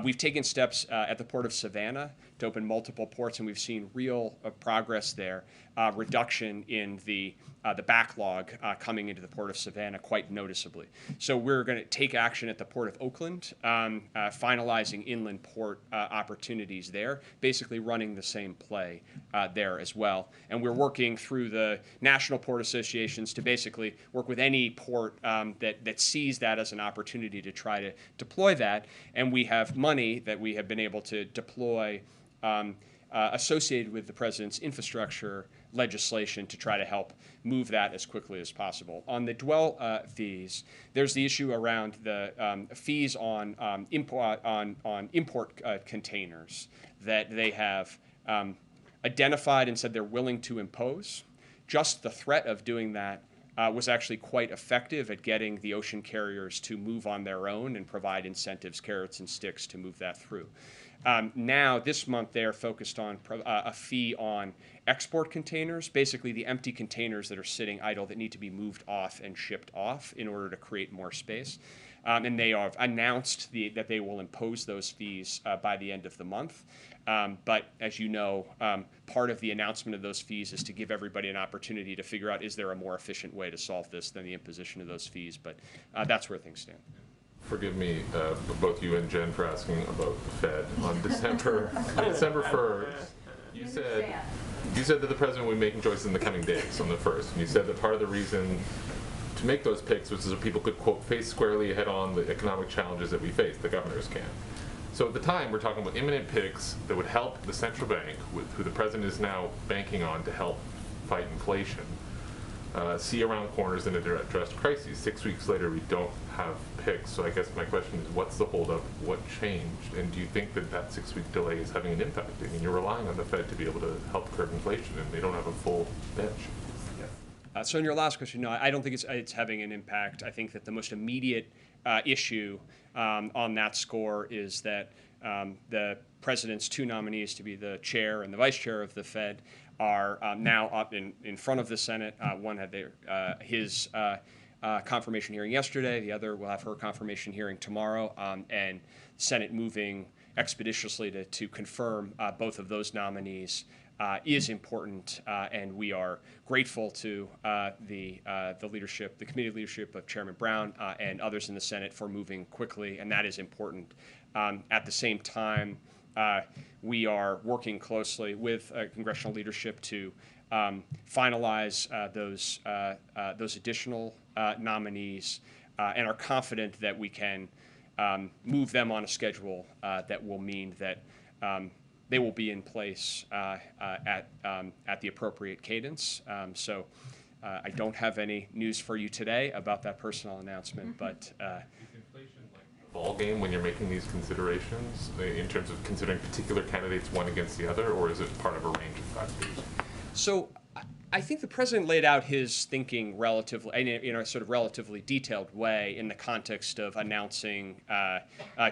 We've taken steps at the Port of Savannah to open multiple ports, and we've seen real progress there, reduction in the backlog coming into the Port of Savannah quite noticeably. So we're going to take action at the Port of Oakland, finalizing inland port opportunities there, basically running the same play there as well. And we're working through the national port associations to basically work with any port that sees that as an opportunity to try to deploy that. And we have money that we have been able to deploy associated with the president's infrastructure legislation to try to help move that as quickly as possible. On the dwell fees, there's the issue around the fees on import containers that they have identified and said they're willing to impose. Just the threat of doing that was actually quite effective at getting the ocean carriers to move on their own and provide incentives, carrots and sticks to move that through. Now, this month, they're focused on a fee on export containers, basically the empty containers that are sitting idle that need to be moved off and shipped off in order to create more space. And they have announced that they will impose those fees by the end of the month. But as you know, part of the announcement of those fees is to give everybody an opportunity to figure out, is there a more efficient way to solve this than the imposition of those fees? But that's where things stand.
Forgive me, both you and Jen, for asking about the Fed. On December 1st, You said that the president would be making choices in the coming days on the 1st, and you said that part of the reason to make those picks was so people could, quote, face squarely head on the economic challenges that we face, the governors can. So at the time, we're talking about imminent picks that would help the central bank, who the president is now banking on to help fight inflation, see around corners and address crises. 6 weeks later, we don't have picks. So I guess my question is, what's the holdup? What changed? And do you think that that 6-week delay is having an impact? I mean, you're relying on the Fed to be able to help curb inflation, and they don't have a full bench.
So in your last question, no, I don't think it's having an impact. I think that the most immediate issue on that score is that the president's two nominees to be the chair and the vice chair of the Fed are now up in front of the Senate. One had his confirmation hearing yesterday. The other will have her confirmation hearing tomorrow. And Senate moving expeditiously to confirm both of those nominees is important, and we are grateful to the leadership, the committee leadership of Chairman Brown and others in the Senate for moving quickly, and that is important. At the same time, we are working closely with congressional leadership to finalize those additional nominees, and are confident that we can move them on a schedule that will mean that they will be in place at the appropriate cadence. So I don't have any news for you today about that personal announcement, but
is inflation like a ball game when you're making these considerations in terms of considering particular candidates one against the other, or is it part of a range of factors?
So I think the president laid out his thinking relatively, in a sort of relatively detailed way in the context of announcing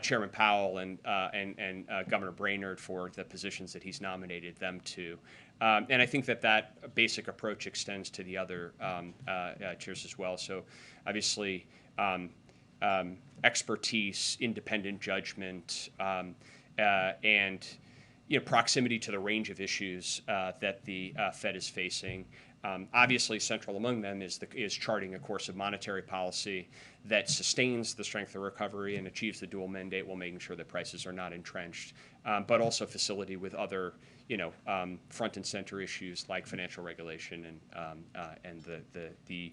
Chairman Powell and Governor Brainerd for the positions that he's nominated them to. And I think that basic approach extends to the other chairs as well. So obviously, expertise, independent judgment, and proximity to the range of issues that the Fed is facing. Obviously, central among them is charting a course of monetary policy that sustains the strength of recovery and achieves the dual mandate while making sure that prices are not entrenched, but also facility with other, front and center issues like financial regulation and the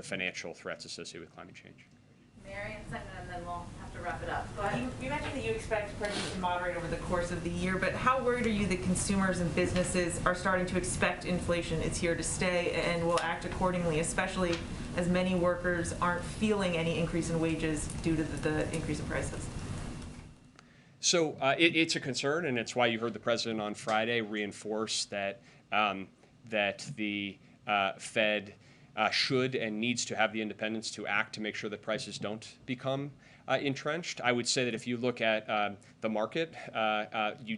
financial threats associated with climate change.
Mary and second, and then we'll have to wrap it up.
You mentioned that you expect prices to moderate over the course of the year, but how worried are you that consumers and businesses are starting to expect inflation is here to stay and will act accordingly, especially as many workers aren't feeling any increase in wages due to the increase in prices?
So it's a concern, and it's why you heard the president on Friday reinforce that the Fed should and needs to have the independence to act to make sure that prices don't become entrenched. I would say that if you look at the market, you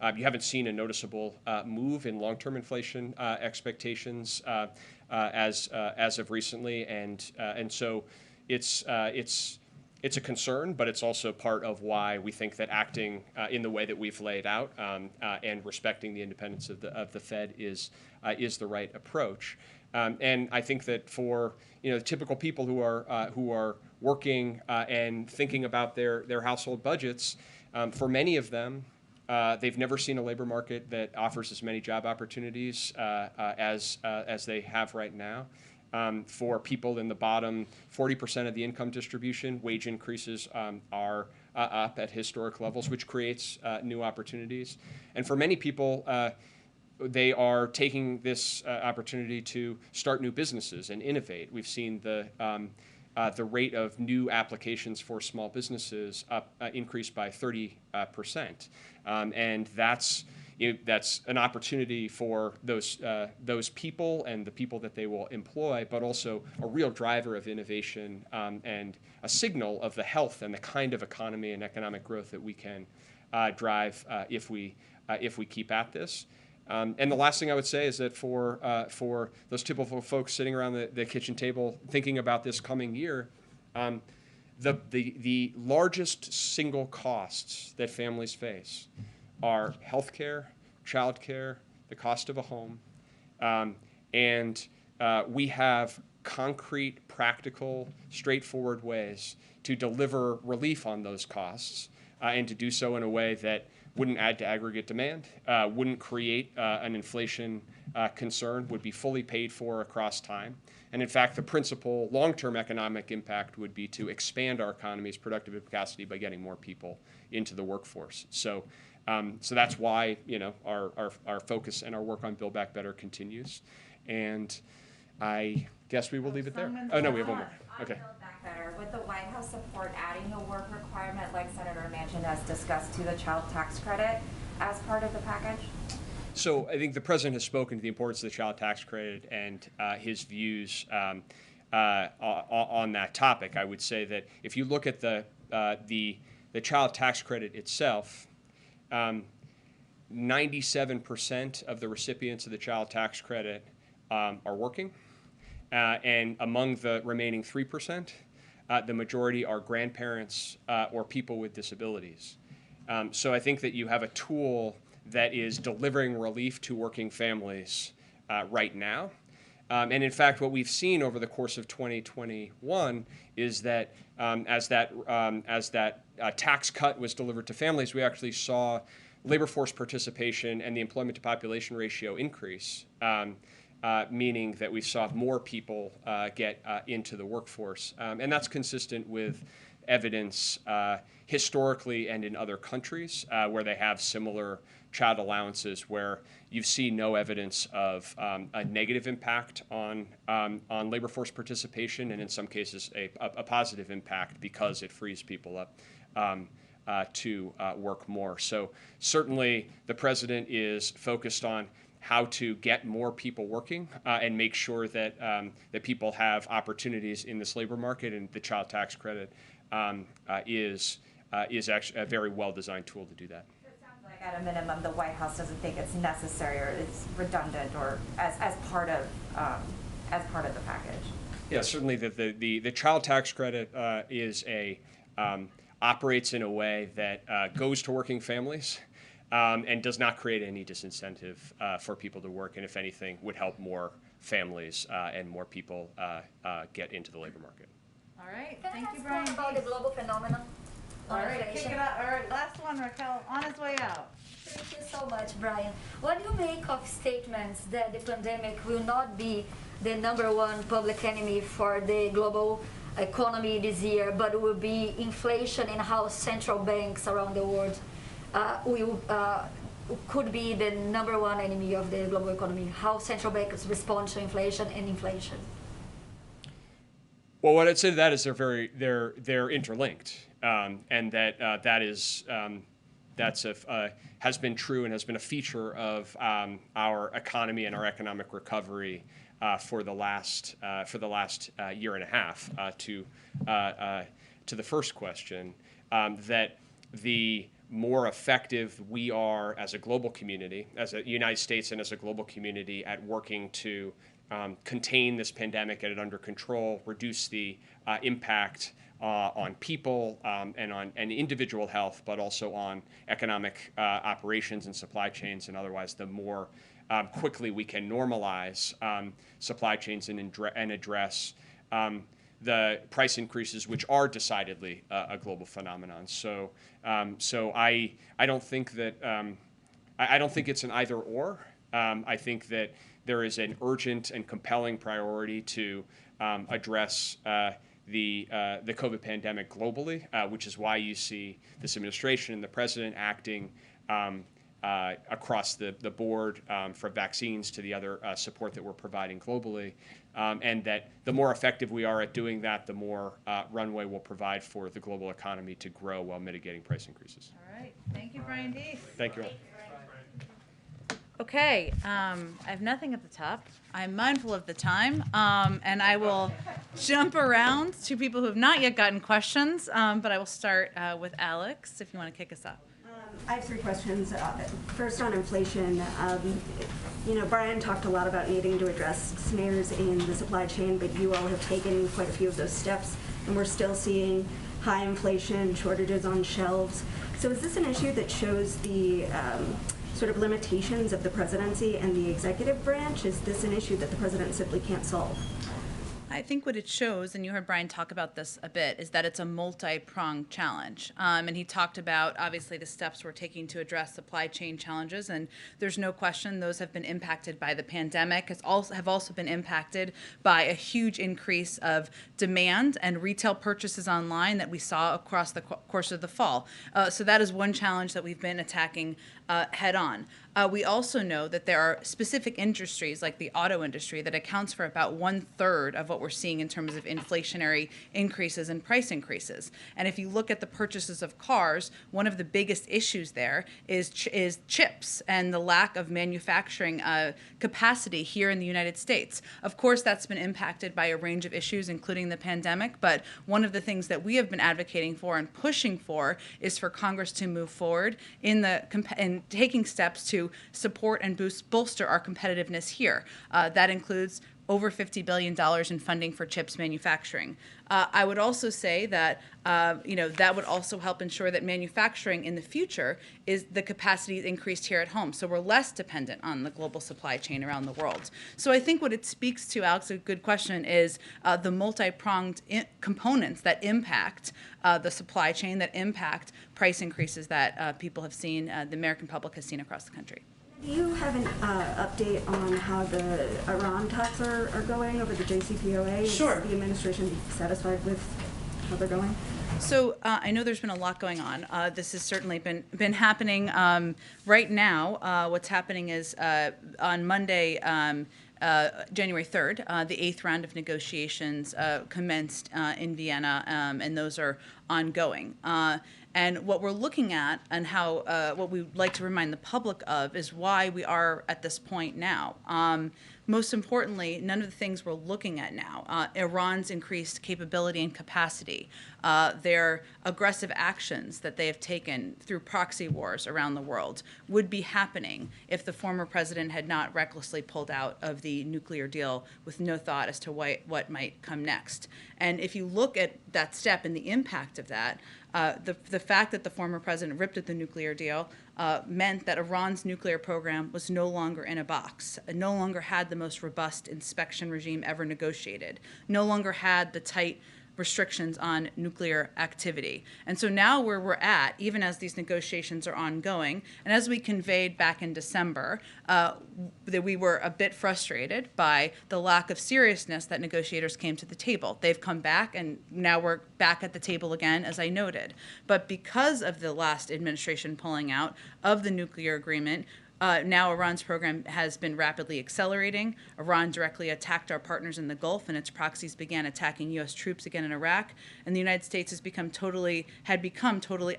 haven't seen a noticeable move in long-term inflation expectations as of recently, and so it's a concern, but it's also part of why we think that acting in the way that we've laid out and respecting the independence of the Fed is the right approach. And I think that for typical people who are working and thinking about their household budgets, for many of them, they've never seen a labor market that offers as many job opportunities as they have right now. For people in the bottom 40% of the income distribution, wage increases are up at historic levels, which creates new opportunities. And for many people, they are taking this opportunity to start new businesses and innovate. We've seen the rate of new applications for small businesses increase by 30%, and that's an opportunity for those people and the people that they will employ, but also a real driver of innovation and a signal of the health and the kind of economy and economic growth that we can drive if we keep at this. And the last thing I would say is that for those typical folks sitting around the kitchen table thinking about this coming year, the largest single costs that families face are healthcare, childcare, the cost of a home, and we have concrete, practical, straightforward ways to deliver relief on those costs and to do so in a way that wouldn't add to aggregate demand, wouldn't create an inflation concern, would be fully paid for across time. And in fact, the principal long-term economic impact would be to expand our economy's productive capacity by getting more people into the workforce. So that's why, you know, our focus and our work on Build Back Better continues. And I guess we will leave it there. Oh, no, we have one more. Okay.
Build Back Better, would the White House support adding a work requirement like Senator Manchin has discussed to the child tax credit as part of the package?
So I think the president has spoken to the importance of the child tax credit and his views on that topic. I would say that if you look at the child tax credit itself, 97% of the recipients of the child tax credit are working, and among the remaining 3%, the majority are grandparents or people with disabilities. So I think that you have a tool that is delivering relief to working families right now. And in fact, what we've seen over the course of 2021 is that as that tax cut was delivered to families, we actually saw labor force participation and the employment to population ratio increase, meaning that we saw more people get into the workforce. And that's consistent with evidence historically and in other countries where they have similar child allowances, where you see no evidence of a negative impact on labor force participation, and in some cases a positive impact because it frees people up to work more. So certainly the president is focused on how to get more people working and make sure that that people have opportunities in this labor market, and the child tax credit is actually a very well-designed tool to do that.
At a minimum, the White House doesn't think it's necessary or it's redundant or as part of the package.
Yeah, certainly the child tax credit operates in a way that goes to working families and does not create any disincentive for people to work, and if anything, would help more families and more people get into the labor market.
All right,
Can
thank
I
you,
ask
Brian.
more about the global phenomenon?
All right, kick it up. All right, last one, Raquel, on his way out.
Thank you so much, Brian. What do you make of statements that the pandemic will not be the #1 public enemy for the global economy this year, but will be inflation, and how central banks around the world could be the #1 enemy of the global economy? How central banks respond to inflation and inflation?
Well, what I'd say to that is they're interlinked, and that has been true and has been a feature of our economy and our economic recovery for the last year and a half. To the first question, that the more effective we are as a global community, as a United States and as a global community, at working to contain this pandemic, get it under control, reduce the impact on people and on individual health, but also on economic operations and supply chains and otherwise, the more quickly we can normalize supply chains and address the price increases, which are decidedly a global phenomenon. So I don't think that I don't think it's an either or. I think that there is an urgent and compelling priority to address the COVID pandemic globally, which is why you see this administration and the president acting across the board, from vaccines to the other support that we're providing globally, and that the more effective we are at doing that, the more runway we'll provide for the global economy to grow while mitigating price increases.
All right, thank you, Brian Deese.
Thank you all.
Okay, I have nothing at the top. I'm mindful of the time, and I will jump around to people who have not yet gotten questions, but I will start with Alex, if you want to kick us off.
I have 3 questions. First, on inflation. Brian talked a lot about needing to address snares in the supply chain, but you all have taken quite a few of those steps, and we're still seeing high inflation, shortages on shelves. So is this an issue that shows the sort of limitations of the presidency and the executive branch? Is this an issue that the president simply can't solve?
I think what it shows, and you heard Brian talk about this a bit, is that it's a multi-pronged challenge. And he talked about, obviously, the steps we're taking to address supply chain challenges, and there's no question those have been impacted by the pandemic, have also been impacted by a huge increase of demand and retail purchases online that we saw across the course of the fall. So that is one challenge that we've been attacking head on. We also know that there are specific industries like the auto industry that accounts for about 1/3 of what we're seeing in terms of inflationary increases and price increases. And if you look at the purchases of cars, one of the biggest issues there is chips and the lack of manufacturing capacity here in the United States. Of course, that's been impacted by a range of issues, including the pandemic, but one of the things that we have been advocating for and pushing for is for Congress to move forward in taking steps to support and bolster our competitiveness here. That includes over $50 billion in funding for chips manufacturing. I would also say that that would also help ensure that manufacturing in the future is the capacity is increased here at home, so we're less dependent on the global supply chain around the world. So I think what it speaks to, Alex, a good question, is the multi-pronged components that impact the supply chain, that impact price increases that people have seen, the American public has seen across the country.
Do you have an update on how the Iran talks are going over the JCPOA?
Sure.
Is the administration satisfied with how they're going?
So I know there's been a lot going on. This has certainly been happening. Right now, what's happening is on Monday, January 3rd, the 8th round of negotiations commenced in Vienna, and those are ongoing. And what we're looking at and how what we'd like to remind the public of is why we are at this point now. Most importantly, none of the things we're looking at now, Iran's increased capability and capacity, their aggressive actions that they have taken through proxy wars around the world would be happening if the former president had not recklessly pulled out of the nuclear deal with no thought as to what might come next. And if you look at that step and the impact of that, the fact that the former president ripped at the nuclear deal meant that Iran's nuclear program was no longer in a box, no longer had the most robust inspection regime ever negotiated, no longer had the tight restrictions on nuclear activity. And so now where we're at, even as these negotiations are ongoing, and as we conveyed back in December, that we were a bit frustrated by the lack of seriousness that negotiators came to the table. They've come back, and now we're back at the table again, as I noted. But because of the last administration pulling out of the nuclear agreement, now Iran's program has been rapidly accelerating. Iran directly attacked our partners in the Gulf, and its proxies began attacking U.S. troops again in Iraq. And the United States had become totally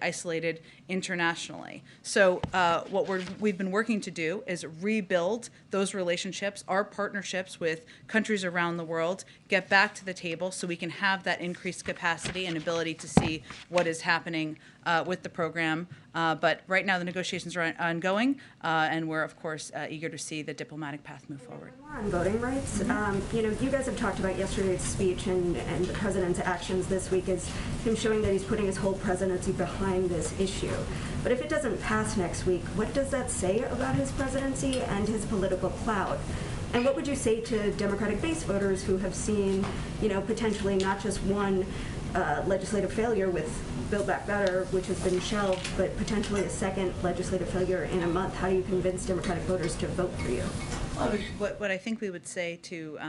isolated internationally. So what we've been working to do is rebuild those relationships, our partnerships with countries around the world, get back to the table so we can have that increased capacity and ability to see what is happening with the program. But right now the negotiations are ongoing, and we're, of course, eager to see the diplomatic path move forward.
More on voting rights. You guys have talked about yesterday's speech and the president's actions this week as him showing that he's putting his whole presidency behind this issue. But if it doesn't pass next week, what does that say about his presidency and his political clout? And what would you say to Democratic base voters who have seen, potentially not just one legislative failure with Build Back Better, which has been shelved, but potentially a second legislative failure in a month? How do you convince Democratic voters to vote for you?
What I think we would say to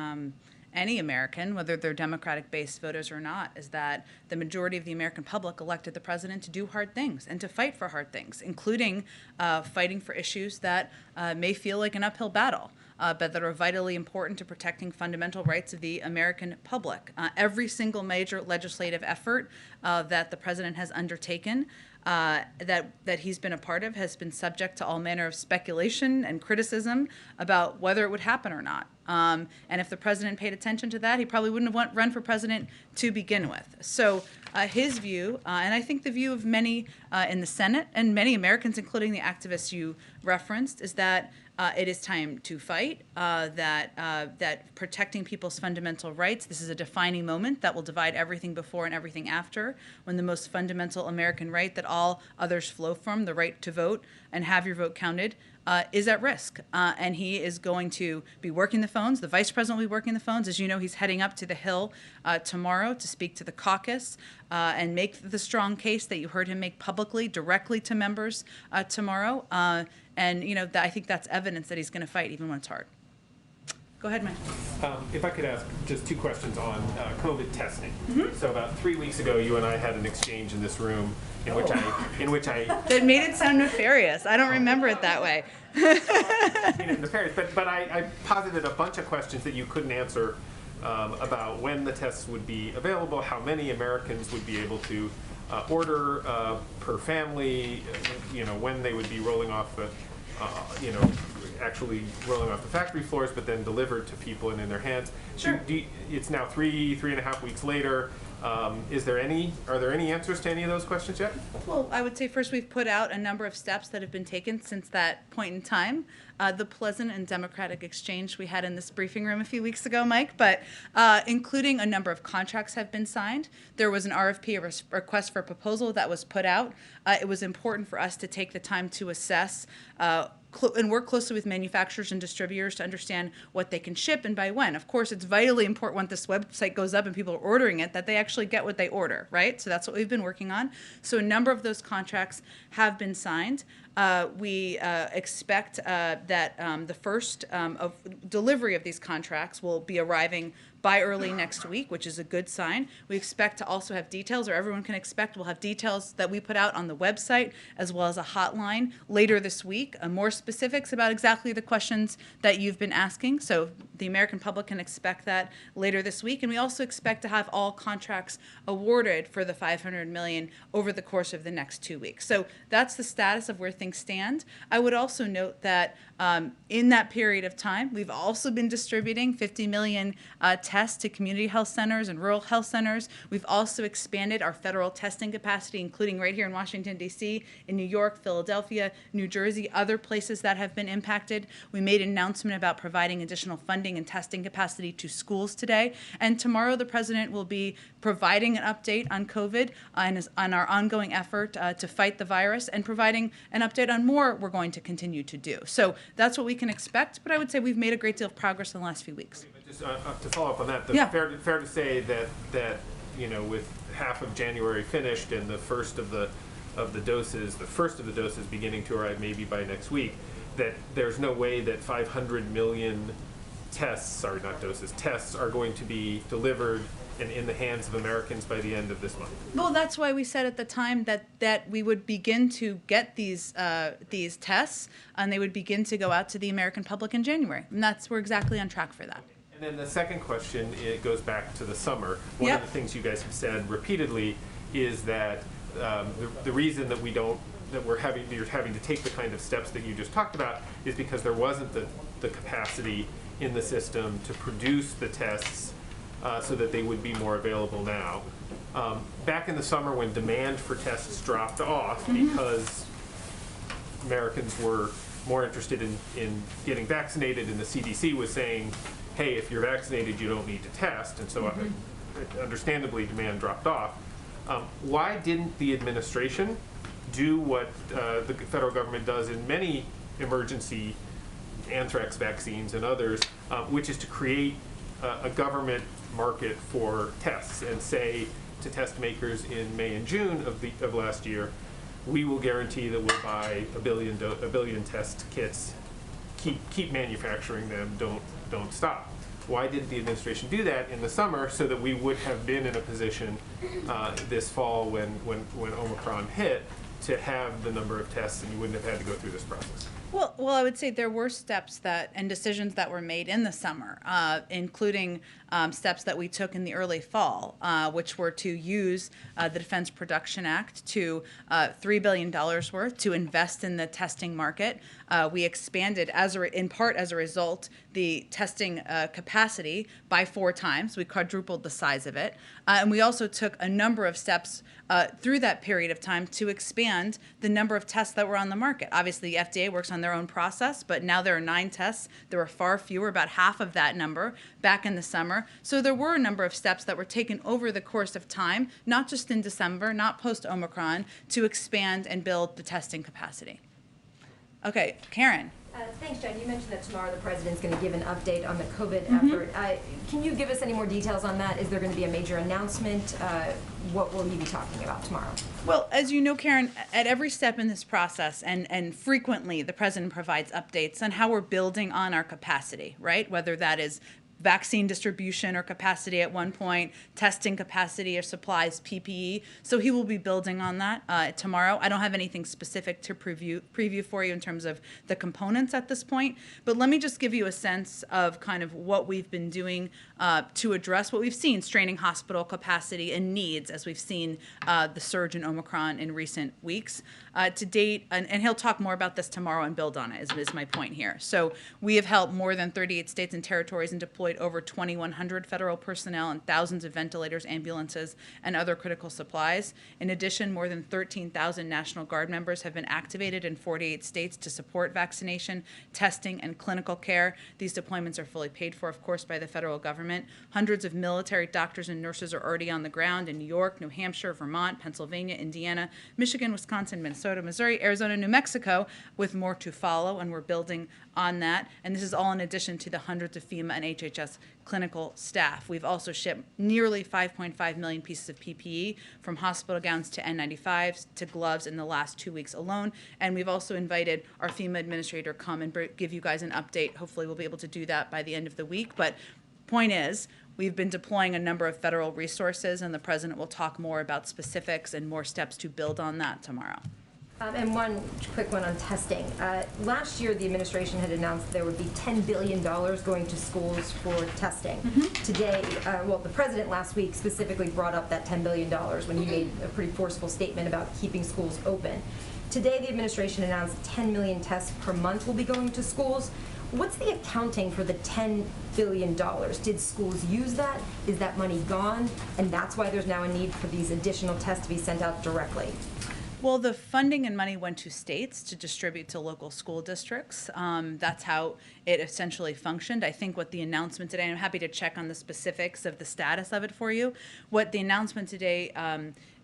any American, whether they're Democratic-based voters or not, is that the majority of the American public elected the president to do hard things and to fight for hard things, including fighting for issues that may feel like an uphill battle, but that are vitally important to protecting fundamental rights of the American public. Every single major legislative effort that the president has undertaken that he's been a part of has been subject to all manner of speculation and criticism about whether it would happen or not. And if the president paid attention to that, he probably wouldn't have run for president to begin with. So his view, and I think the view of many in the Senate and many Americans, including the activists you referenced, is that it is time to fight, that protecting people's fundamental rights, this is a defining moment that will divide everything before and everything after, when the most fundamental American right that all others flow from, the right to vote and have your vote counted, is at risk. And he is going to be working the phones. The vice president will be working the phones. As you know, he's heading up to the Hill tomorrow to speak to the caucus and make the strong case that you heard him make publicly, directly to members tomorrow. And, you know, I think that's evidence that he's going to fight even when it's hard. Go ahead, Mike.
If I could ask just 2 questions on COVID testing.
Mm-hmm.
So about 3 weeks ago, you and I had an exchange in this room in which I
That made it sound nefarious. I don't remember it that way.
nefarious, but I posited a bunch of questions that you couldn't answer about when the tests would be available, how many Americans would be able to order per family, you know, when they would be rolling off the, you know, actually rolling off the factory floors, but then delivered to people and in their hands.
Sure.
It's now 3.5 weeks later. Are there any answers to any of those questions yet?
Well, I would say first we've put out a number of steps that have been taken since that point in time. The pleasant and democratic exchange we had in this briefing room a few weeks ago, Mike, but including a number of contracts have been signed. There was an RFP, a request for proposal, that was put out. It was important for us to take the time to assess and work closely with manufacturers and distributors to understand what they can ship and by when. Of course, it's vitally important when this website goes up and people are ordering it that they actually get what they order, right? So that's what we've been working on. So a number of those contracts have been signed. We expect that the first of delivery of these contracts will be arriving by early next week, which is a good sign. We expect to also have details, or everyone can expect we'll have details that we put out on the website, as well as a hotline later this week, more specifics about exactly the questions that you've been asking. So the American public can expect that later this week. And we also expect to have all contracts awarded for the $500 million over the course of the next 2 weeks. So that's the status of where things stand. I would also note that in that period of time, we've also been distributing 50 million tests to community health centers and rural health centers. We've also expanded our federal testing capacity, including right here in Washington, D.C., in New York, Philadelphia, New Jersey, other places that have been impacted. We made an announcement about providing additional funding and testing capacity to schools today. And tomorrow, the president will be providing an update on COVID and on our ongoing effort to fight the virus, and providing an update on more we're going to continue to do. So that's what we can expect, but I would say we've made a great deal of progress in the last few weeks.
Just to follow up on that,
Yeah.
fair to say that you know, with half of January finished and the first of the doses beginning to arrive maybe by next week, that there's no way that 500 million tests are going to be delivered and in the hands of Americans by the end of this month.
Well, that's why we said at the time that we would begin to get these tests, and they would begin to go out to the American public in January. And we're exactly on track for that.
And then the second question, it goes back to the summer. One
Yep.
of the things you guys have said repeatedly is that the reason that you're having to take the kind of steps that you just talked about is because there wasn't the capacity in the system to produce the tests so that they would be more available now. Back in the summer, when demand for tests dropped off because Americans were more interested in getting vaccinated, and the CDC was saying, hey, if you're vaccinated, you don't need to test, and so understandably demand dropped off. Why didn't the administration do what the federal government does in many emergency anthrax vaccines and others, which is to create a government market for tests and say to test makers in May and June of last year, we will guarantee that we'll buy a billion test kits, keep manufacturing them, don't stop. Why didn't the administration do that in the summer so that we would have been in a position this fall when Omicron hit to have the number of tests, and you wouldn't have had to go through this process?
Well, I would say there were steps and decisions that were made in the summer, including steps that we took in the early fall, which were to use the Defense Production Act to $3 billion worth to invest in the testing market. We expanded, in part as a result, the testing capacity by 4 times. We quadrupled the size of it. And we also took a number of steps through that period of time to expand the number of tests that were on the market. Obviously, the FDA works on their own process, but now there are 9 tests. There were far fewer, about half of that number, back in the summer. So there were a number of steps that were taken over the course of time, not just in December, not post-Omicron, to expand and build the testing capacity. Okay, Karen.
Thanks, Jen. You mentioned that tomorrow the president's going to give an update on the COVID
Mm-hmm.
effort. Can you give us any more details on that? Is there going to be a major announcement? What will he be talking about tomorrow?
Well, as you know, Karen, at every step in this process, and frequently, the president provides updates on how we're building on our capacity, right? Whether that is vaccine distribution or capacity at one point, testing capacity or supplies, PPE. So he will be building on that tomorrow. I don't have anything specific to preview for you in terms of the components at this point, but let me just give you a sense of kind of what we've been doing to address what we've seen, straining hospital capacity and needs as we've seen the surge in Omicron in recent weeks. To date, and he'll talk more about this tomorrow and build on it, is my point here. So we have helped more than 38 states and territories and deployed over 2,100 federal personnel and thousands of ventilators, ambulances, and other critical supplies. In addition, more than 13,000 National Guard members have been activated in 48 states to support vaccination, testing, and clinical care. These deployments are fully paid for, of course, by the federal government. Hundreds of military doctors and nurses are already on the ground in New York, New Hampshire, Vermont, Pennsylvania, Indiana, Michigan, Wisconsin, Minnesota, Missouri, Arizona, New Mexico, with more to follow, and we're building on that. And this is all in addition to the hundreds of FEMA and HHS clinical staff. We've also shipped nearly 5.5 million pieces of PPE, from hospital gowns to N95s to gloves, in the last 2 weeks alone. And we've also invited our FEMA administrator to come and give you guys an update. Hopefully we'll be able to do that by the end of the week. But point is, we've been deploying a number of federal resources, and the president will talk more about specifics and more steps to build on that tomorrow.
And one quick one on testing. Last year, the administration had announced there would be $10 billion going to schools for testing. Today, well, the president last week specifically brought up that $10 billion when he made a pretty forceful statement about keeping schools open. Today, the administration announced 10 million tests per month will be going to schools. What's the accounting for the $10 billion? Did schools use that? Is that money gone? And that's why there's now a need for these additional tests to be sent out directly.
Well, the funding and money went to states to distribute to local school districts. That's how it essentially functioned. I think what the announcement today, and I'm happy to check on the specifics of the status of it for you, what the announcement today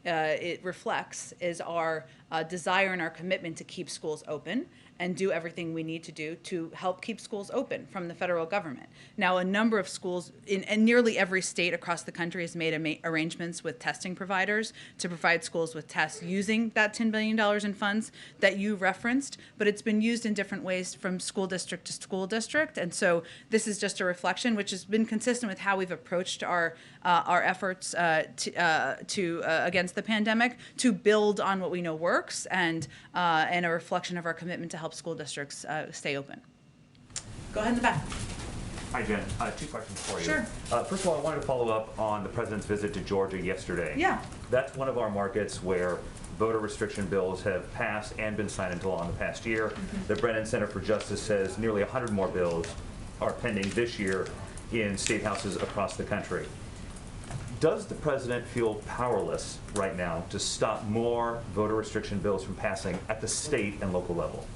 it reflects is our desire and our commitment to keep schools open and do everything we need to do to help keep schools open from the federal government. Now, a number of schools in nearly every state across the country has made arrangements with testing providers to provide schools with tests using that $10 billion in funds that you referenced, but it's been used in different ways from school district to school district. And so this is just a reflection, which has been consistent with how we've approached our efforts against the pandemic, to build on what we know works, and a reflection of our commitment to help school districts stay open. Go ahead in the back.
Hi, Jen. 2 questions for you.
Sure.
First of all, I wanted to follow up on the president's visit to Georgia yesterday.
Yeah.
That's one of our markets where voter restriction bills have passed and been signed into law in the past year. The Brennan Center for Justice says nearly 100 more bills are pending this year in state houses across the country. Does the president feel powerless right now to stop more voter restriction bills from passing at the state and local level?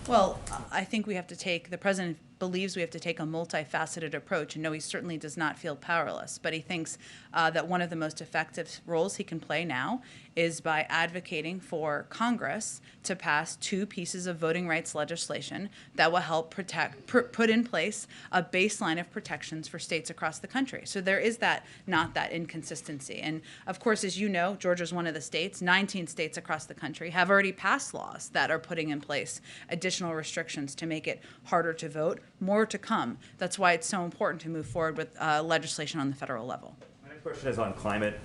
Well, I think we have to the president believes we have to take a multifaceted approach. And no, he certainly does not feel powerless, but he thinks that one of the most effective roles he can play now is by advocating for Congress to pass 2 pieces of voting rights legislation that will help put in place a baseline of protections for states across the country. So there is not that inconsistency. And of course, as you know, Georgia is one of the states. 19 states across the country have already passed laws that are putting in place additional restrictions to make it harder to vote. More to come. That's why it's so important to move forward with legislation on the federal level.
My next question is on climate.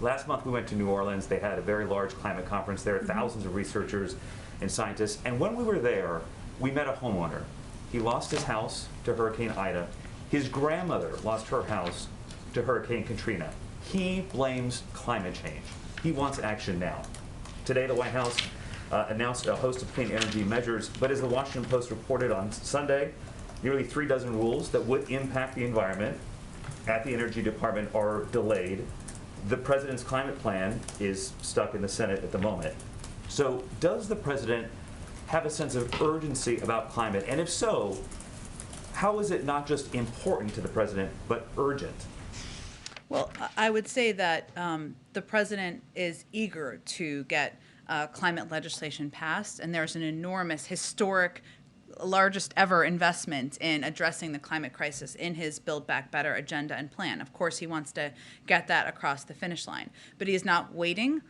Last month we went to New Orleans. They had a very large climate conference there, thousands of researchers and scientists. And when we were there, we met a homeowner. He lost his house to Hurricane Ida. His grandmother lost her house to Hurricane Katrina. He blames climate change. He wants action now. Today, the White House announced a host of clean energy measures, but as the Washington Post reported on Sunday, nearly 3 dozen rules that would impact the environment at the Energy Department are delayed. The president's climate plan is stuck in the Senate at the moment. So does the president have a sense of urgency about climate? And if so, how is it not just important to the president, but urgent?
Well, I would say that the president is eager to get climate legislation passed, and there's an enormous, historic, largest ever investment in addressing the climate crisis in his Build Back Better agenda and plan. Of course, he wants to get that across the finish line, but he is not waiting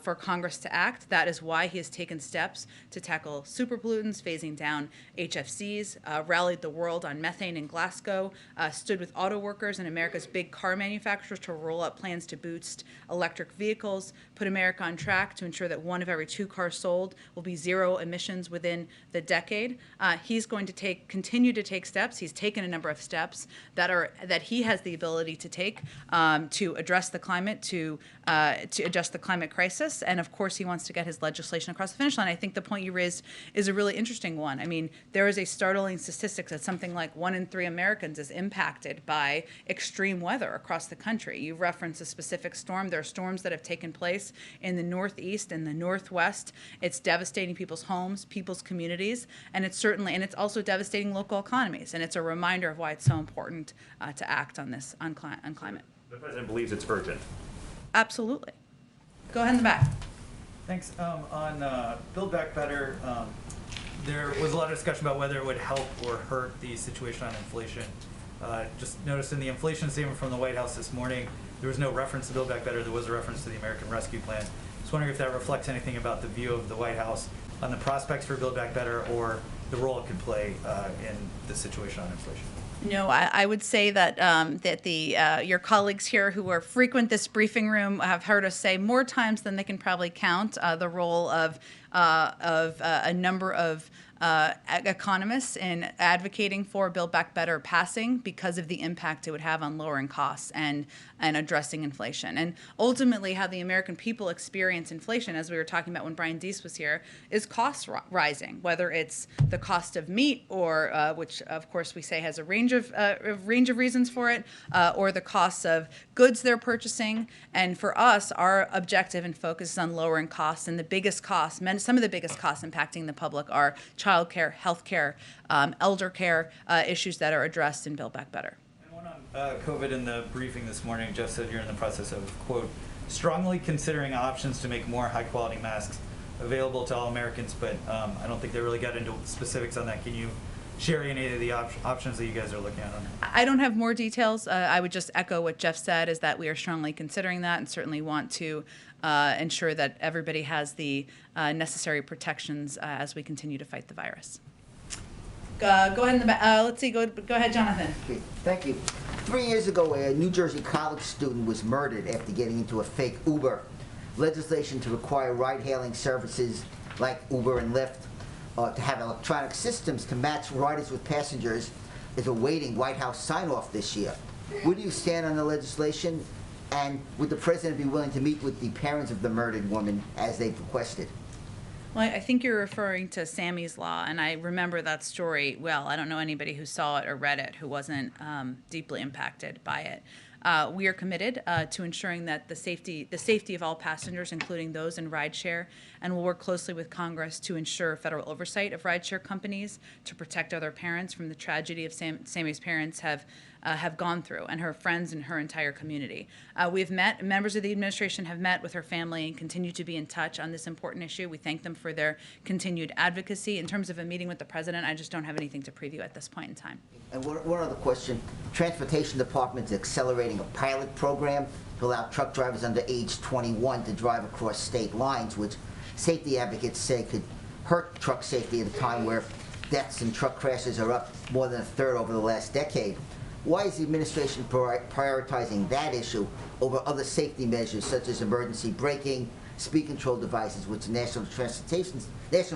for Congress to act. That is why he has taken steps to tackle superpollutants, phasing down HFCs, rallied the world on methane in Glasgow, stood with auto workers and America's big car manufacturers to roll out plans to boost electric vehicles, put America on track to ensure that 1 of every 2 cars sold will be zero emissions within the decade. He's going to continue to take steps. He's taken a number of steps that he has the ability to take to address the climate, to adjust the climate crisis. And of course, he wants to get his legislation across the finish line. I think the point you raised is a really interesting one. I mean, there is a startling statistic that something like 1 in 3 Americans is impacted by extreme weather across the country. You referenced a specific storm. There are storms that have taken place in the Northeast and the Northwest. It's devastating people's homes, people's communities, and it's also devastating local economies. And it's a reminder of why it's so important to act on this, on climate.
The president believes it's urgent.
Absolutely. Go ahead in the back.
Thanks. On Build Back Better, there was a lot of discussion about whether it would help or hurt the situation on inflation. Just noticed in the inflation statement from the White House this morning, there was no reference to Build Back Better. There was a reference to the American Rescue Plan. Just wondering if that reflects anything about the view of the White House on the prospects for Build Back Better or the role it could play in the situation on inflation.
No, I would say that your colleagues here who are frequent this briefing room have heard us say more times than they can probably count the role of a number of economists in advocating for Build Back Better passing because of the impact it would have on lowering costs and addressing inflation. And ultimately, how the American people experience inflation, as we were talking about when Brian Deese was here, is costs rising, whether it's the cost of meat, or which of course we say has a range of reasons for it, or the costs of goods they're purchasing. And for us, our objective and focus is on lowering costs. And the biggest costs, some of the biggest costs impacting the public are childcare, healthcare, elder care, issues that are addressed in Build Back Better.
And one on COVID in the briefing this morning, Jeff said you're in the process of, quote, strongly considering options to make more high-quality masks available to all Americans, but I don't think they really got into specifics on that. Can you share any of the options that you guys are looking at on that?
I don't have more details. I would just echo what Jeff said, is that we are strongly considering that and certainly want to ensure that everybody has the necessary protections as we continue to fight the virus. Go ahead in the back. Let's see. Go ahead, Jonathan.
Okay, thank you. 3 years ago, a New Jersey college student was murdered after getting into a fake Uber. Legislation to require ride-hailing services like Uber and Lyft to have electronic systems to match riders with passengers is awaiting White House sign-off this year. Where do you stand on the legislation? And would the president be willing to meet with the parents of the murdered woman as they've requested?
Well, I think you're referring to Sammy's Law, and I remember that story well. I don't know anybody who saw it or read it who wasn't deeply impacted by it. We are committed to ensuring that the safety of all passengers, including those in rideshare, and we'll work closely with Congress to ensure federal oversight of rideshare companies to protect other parents from the tragedy of Sammy's parents have gone through, and her friends and her entire community. We've met, members of the administration have met with her family and continue to be in touch on this important issue. We thank them for their continued advocacy. In terms of a meeting with the president, I just don't have anything to preview at this point in time.
And one other question. Transportation Department is accelerating a pilot program to allow truck drivers under age 21 to drive across state lines, which safety advocates say could hurt truck safety at a time where deaths and truck crashes are up more than a third over the last decade. Why is the administration prioritizing that issue over other safety measures such as emergency braking, speed control devices, which the National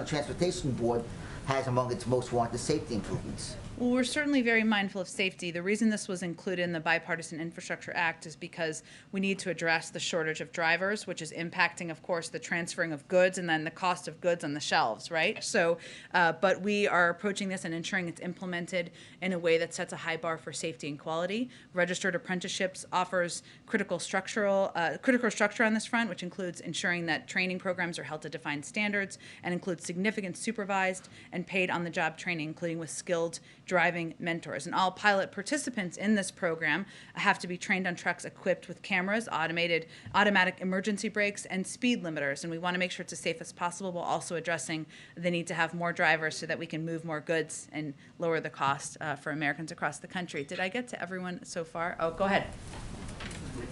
Transportation Board has among its most wanted safety improvements?
Well, we're certainly very mindful of safety. The reason this was included in the Bipartisan Infrastructure Act is because we need to address the shortage of drivers, which is impacting, of course, the transferring of goods and then the cost of goods on the shelves, right? So, but we are approaching this and ensuring it's implemented in a way that sets a high bar for safety and quality. Registered Apprenticeships offers critical structure on this front, which includes ensuring that training programs are held to defined standards and includes significant supervised and paid on-the-job training, including with skilled driving mentors. And all pilot participants in this program have to be trained on trucks equipped with cameras, automatic emergency brakes, and speed limiters. And we want to make sure it's as safe as possible while also addressing the need to have more drivers so that we can move more goods and lower the cost for Americans across the country. Did I get to everyone so far? Oh, go ahead.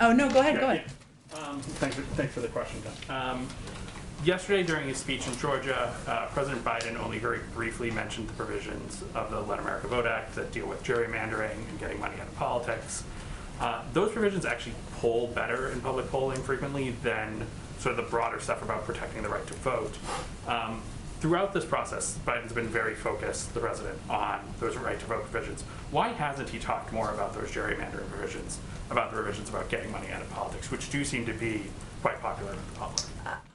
Oh, no, go ahead, go ahead.
Thanks for the question, Jen. Yesterday, during his speech in Georgia, President Biden only very briefly mentioned the provisions of the Let America Vote Act that deal with gerrymandering and getting money out of politics. Those provisions actually poll better in public polling frequently than sort of the broader stuff about protecting the right to vote. Throughout this process, Biden's been very focused, the president, on those right to vote provisions. Why hasn't he talked more about those gerrymandering provisions, about the provisions about getting money out of politics, which do seem to be quite popular with the public?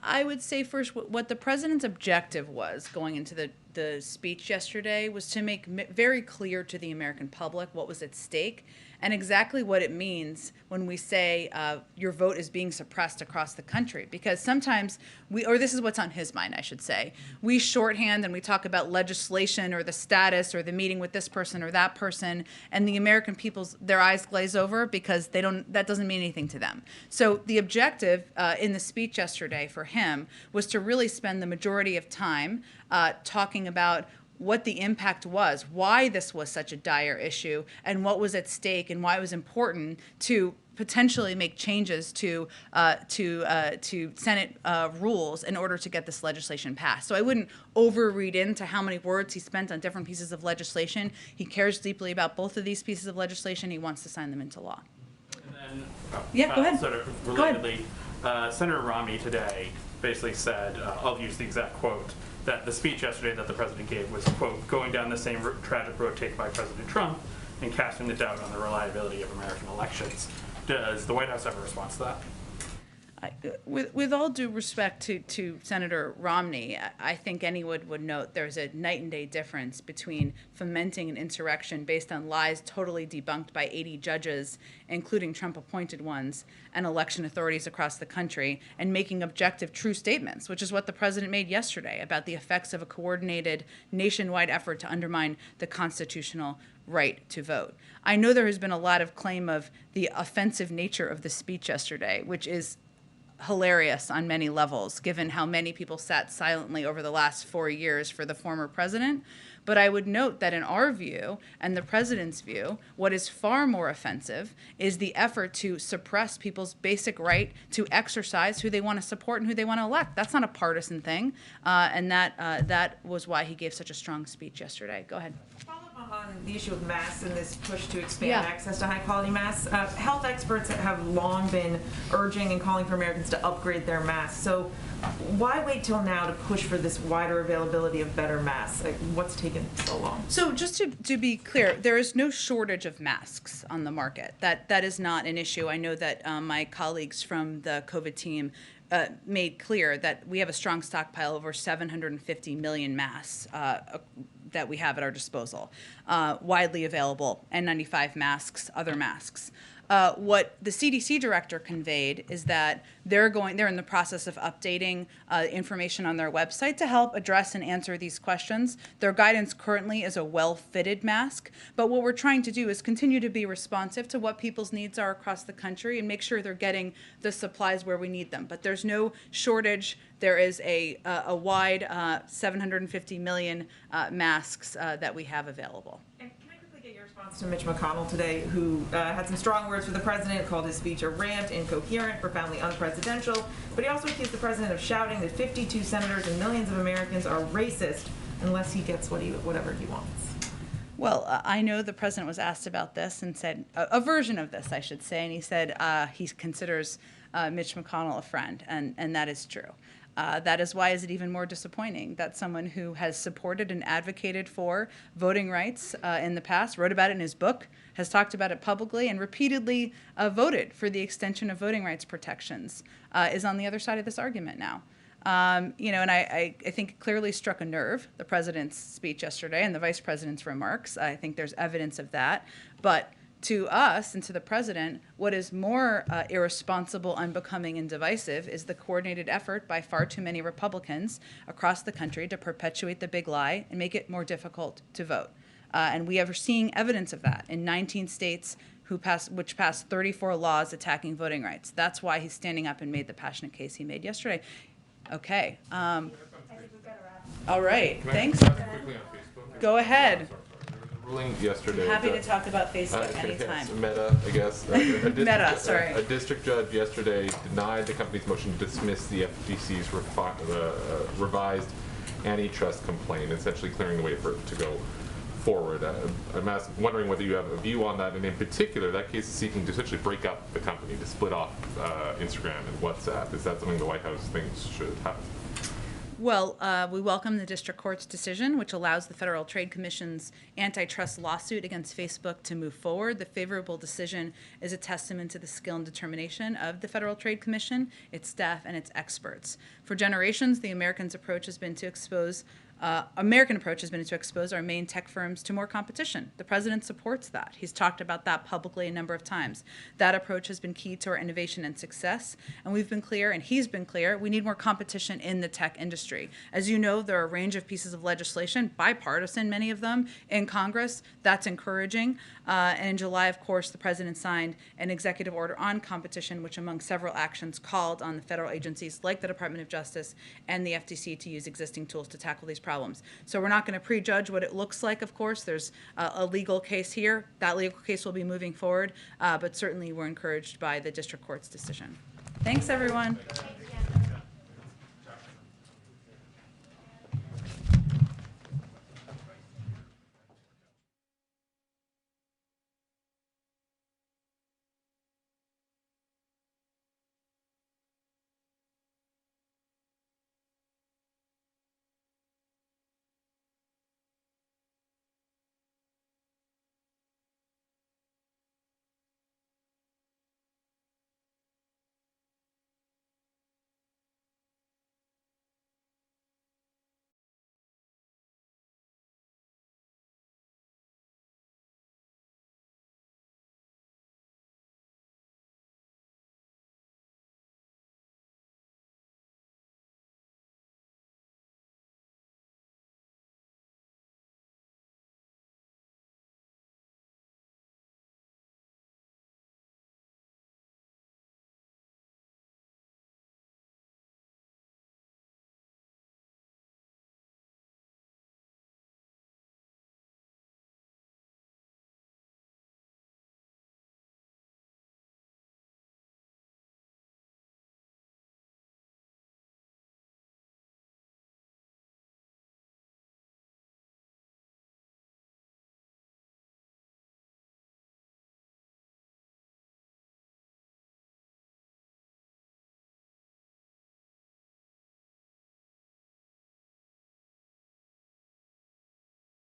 I would say first what the president's objective was going into the speech yesterday was to make very clear to the American public what was at stake and exactly what it means when we say your vote is being suppressed across the country. Because sometimes or this is what's on his mind, I should say, we shorthand and we talk about legislation or the status or the meeting with this person or that person, and the American people's, their eyes glaze over because that doesn't mean anything to them. So the objective in the speech yesterday for him was to really spend the majority of time talking about what the impact was, why this was such a dire issue, and what was at stake, and why it was important to potentially make changes to Senate rules in order to get this legislation passed. So I wouldn't overread into how many words he spent on different pieces of legislation. He cares deeply about both of these pieces of legislation. He wants to sign them into law.
And then,
yeah, go ahead.
Sort of relatedly, Senator Romney today basically said, I'll use the exact quote, that the speech yesterday that the president gave was, quote, going down the same tragic road taken by President Trump and casting the doubt on the reliability of American elections. Does the White House have a response to that?
With all due respect to Senator Romney, I think anyone would note there's a night and day difference between fomenting an insurrection based on lies totally debunked by 80 judges, including Trump-appointed ones, and election authorities across the country, and making objective, true statements, which is what the president made yesterday about the effects of a coordinated nationwide effort to undermine the constitutional right to vote. I know there has been a lot of claim of the offensive nature of the speech yesterday, which is hilarious on many levels, given how many people sat silently over the last 4 years for the former president. But I would note that in our view, and the president's view, what is far more offensive is the effort to suppress people's basic right to exercise who they want to support and who they want to elect. That's not a partisan thing, and that was why he gave such a strong speech yesterday. Go ahead.
On the issue of masks and this push to expand access to high-quality masks, health experts have long been urging and calling for Americans to upgrade their masks. So why wait till now to push for this wider availability of better masks? Like, what's taken so long?
So just to be clear, there is no shortage of masks on the market. That is not an issue. I know that my colleagues from the COVID team made clear that we have a strong stockpile, over 750 million masks that we have at our disposal, widely available, N95 masks, other masks. What the CDC director conveyed is that they're in the process of updating information on their website to help address and answer these questions. Their guidance currently is a well-fitted mask, but what we're trying to do is continue to be responsive to what people's needs are across the country and make sure they're getting the supplies where we need them. But there's no shortage. There is a wide 750 million masks that we have available.
To Mitch McConnell today, who had some strong words for the president, called his speech a rant, incoherent, profoundly unpresidential, but he also accused the president of shouting that 52 senators and millions of Americans are racist unless he gets whatever he wants.
Well, I know the president was asked about this and said, a version of this, I should say, and he said he considers Mitch McConnell a friend, and that is true. That is why is it even more disappointing that someone who has supported and advocated for voting rights in the past, wrote about it in his book, has talked about it publicly, and repeatedly voted for the extension of voting rights protections, is on the other side of this argument now. And I think it clearly struck a nerve, the president's speech yesterday and the vice president's remarks. I think there's evidence of that. But to us and to the president, what is more irresponsible, unbecoming, and divisive is the coordinated effort by far too many Republicans across the country to perpetuate the big lie and make it more difficult to vote. And we are seeing evidence of that in 19 states which passed 34 laws attacking voting rights. That's why he's standing up and made the passionate case he made yesterday. Okay. All right. Thanks.
Quickly on Facebook.
Go ahead.
Ruling yesterday.
Happy to talk about Facebook
yes,
anytime.
Meta, I guess.
Meta, sorry.
A district judge yesterday denied the company's motion to dismiss the FTC's revised antitrust complaint, essentially clearing the way for it to go forward. I'm wondering whether you have a view on that, and in particular, that case is seeking to essentially break up the company, to split off Instagram and WhatsApp. Is that something the White House thinks should happen?
Well, we welcome the district court's decision, which allows the Federal Trade Commission's antitrust lawsuit against Facebook to move forward. The favorable decision is a testament to the skill and determination of the Federal Trade Commission, its staff, and its experts. For generations, the American approach has been to expose our main tech firms to more competition. The president supports that. He's talked about that publicly a number of times. That approach has been key to our innovation and success, and we've been clear, and he's been clear, we need more competition in the tech industry. As you know, there are a range of pieces of legislation, bipartisan, many of them, in Congress. That's encouraging. And in July, of course, the president signed an executive order on competition, which among several actions called on the federal agencies like the Department of Justice and the FTC to use existing tools to tackle these problems. So we're not going to prejudge what it looks like, of course. There's a legal case here. That legal case will be moving forward, but certainly we're encouraged by the district court's decision. Thanks, everyone.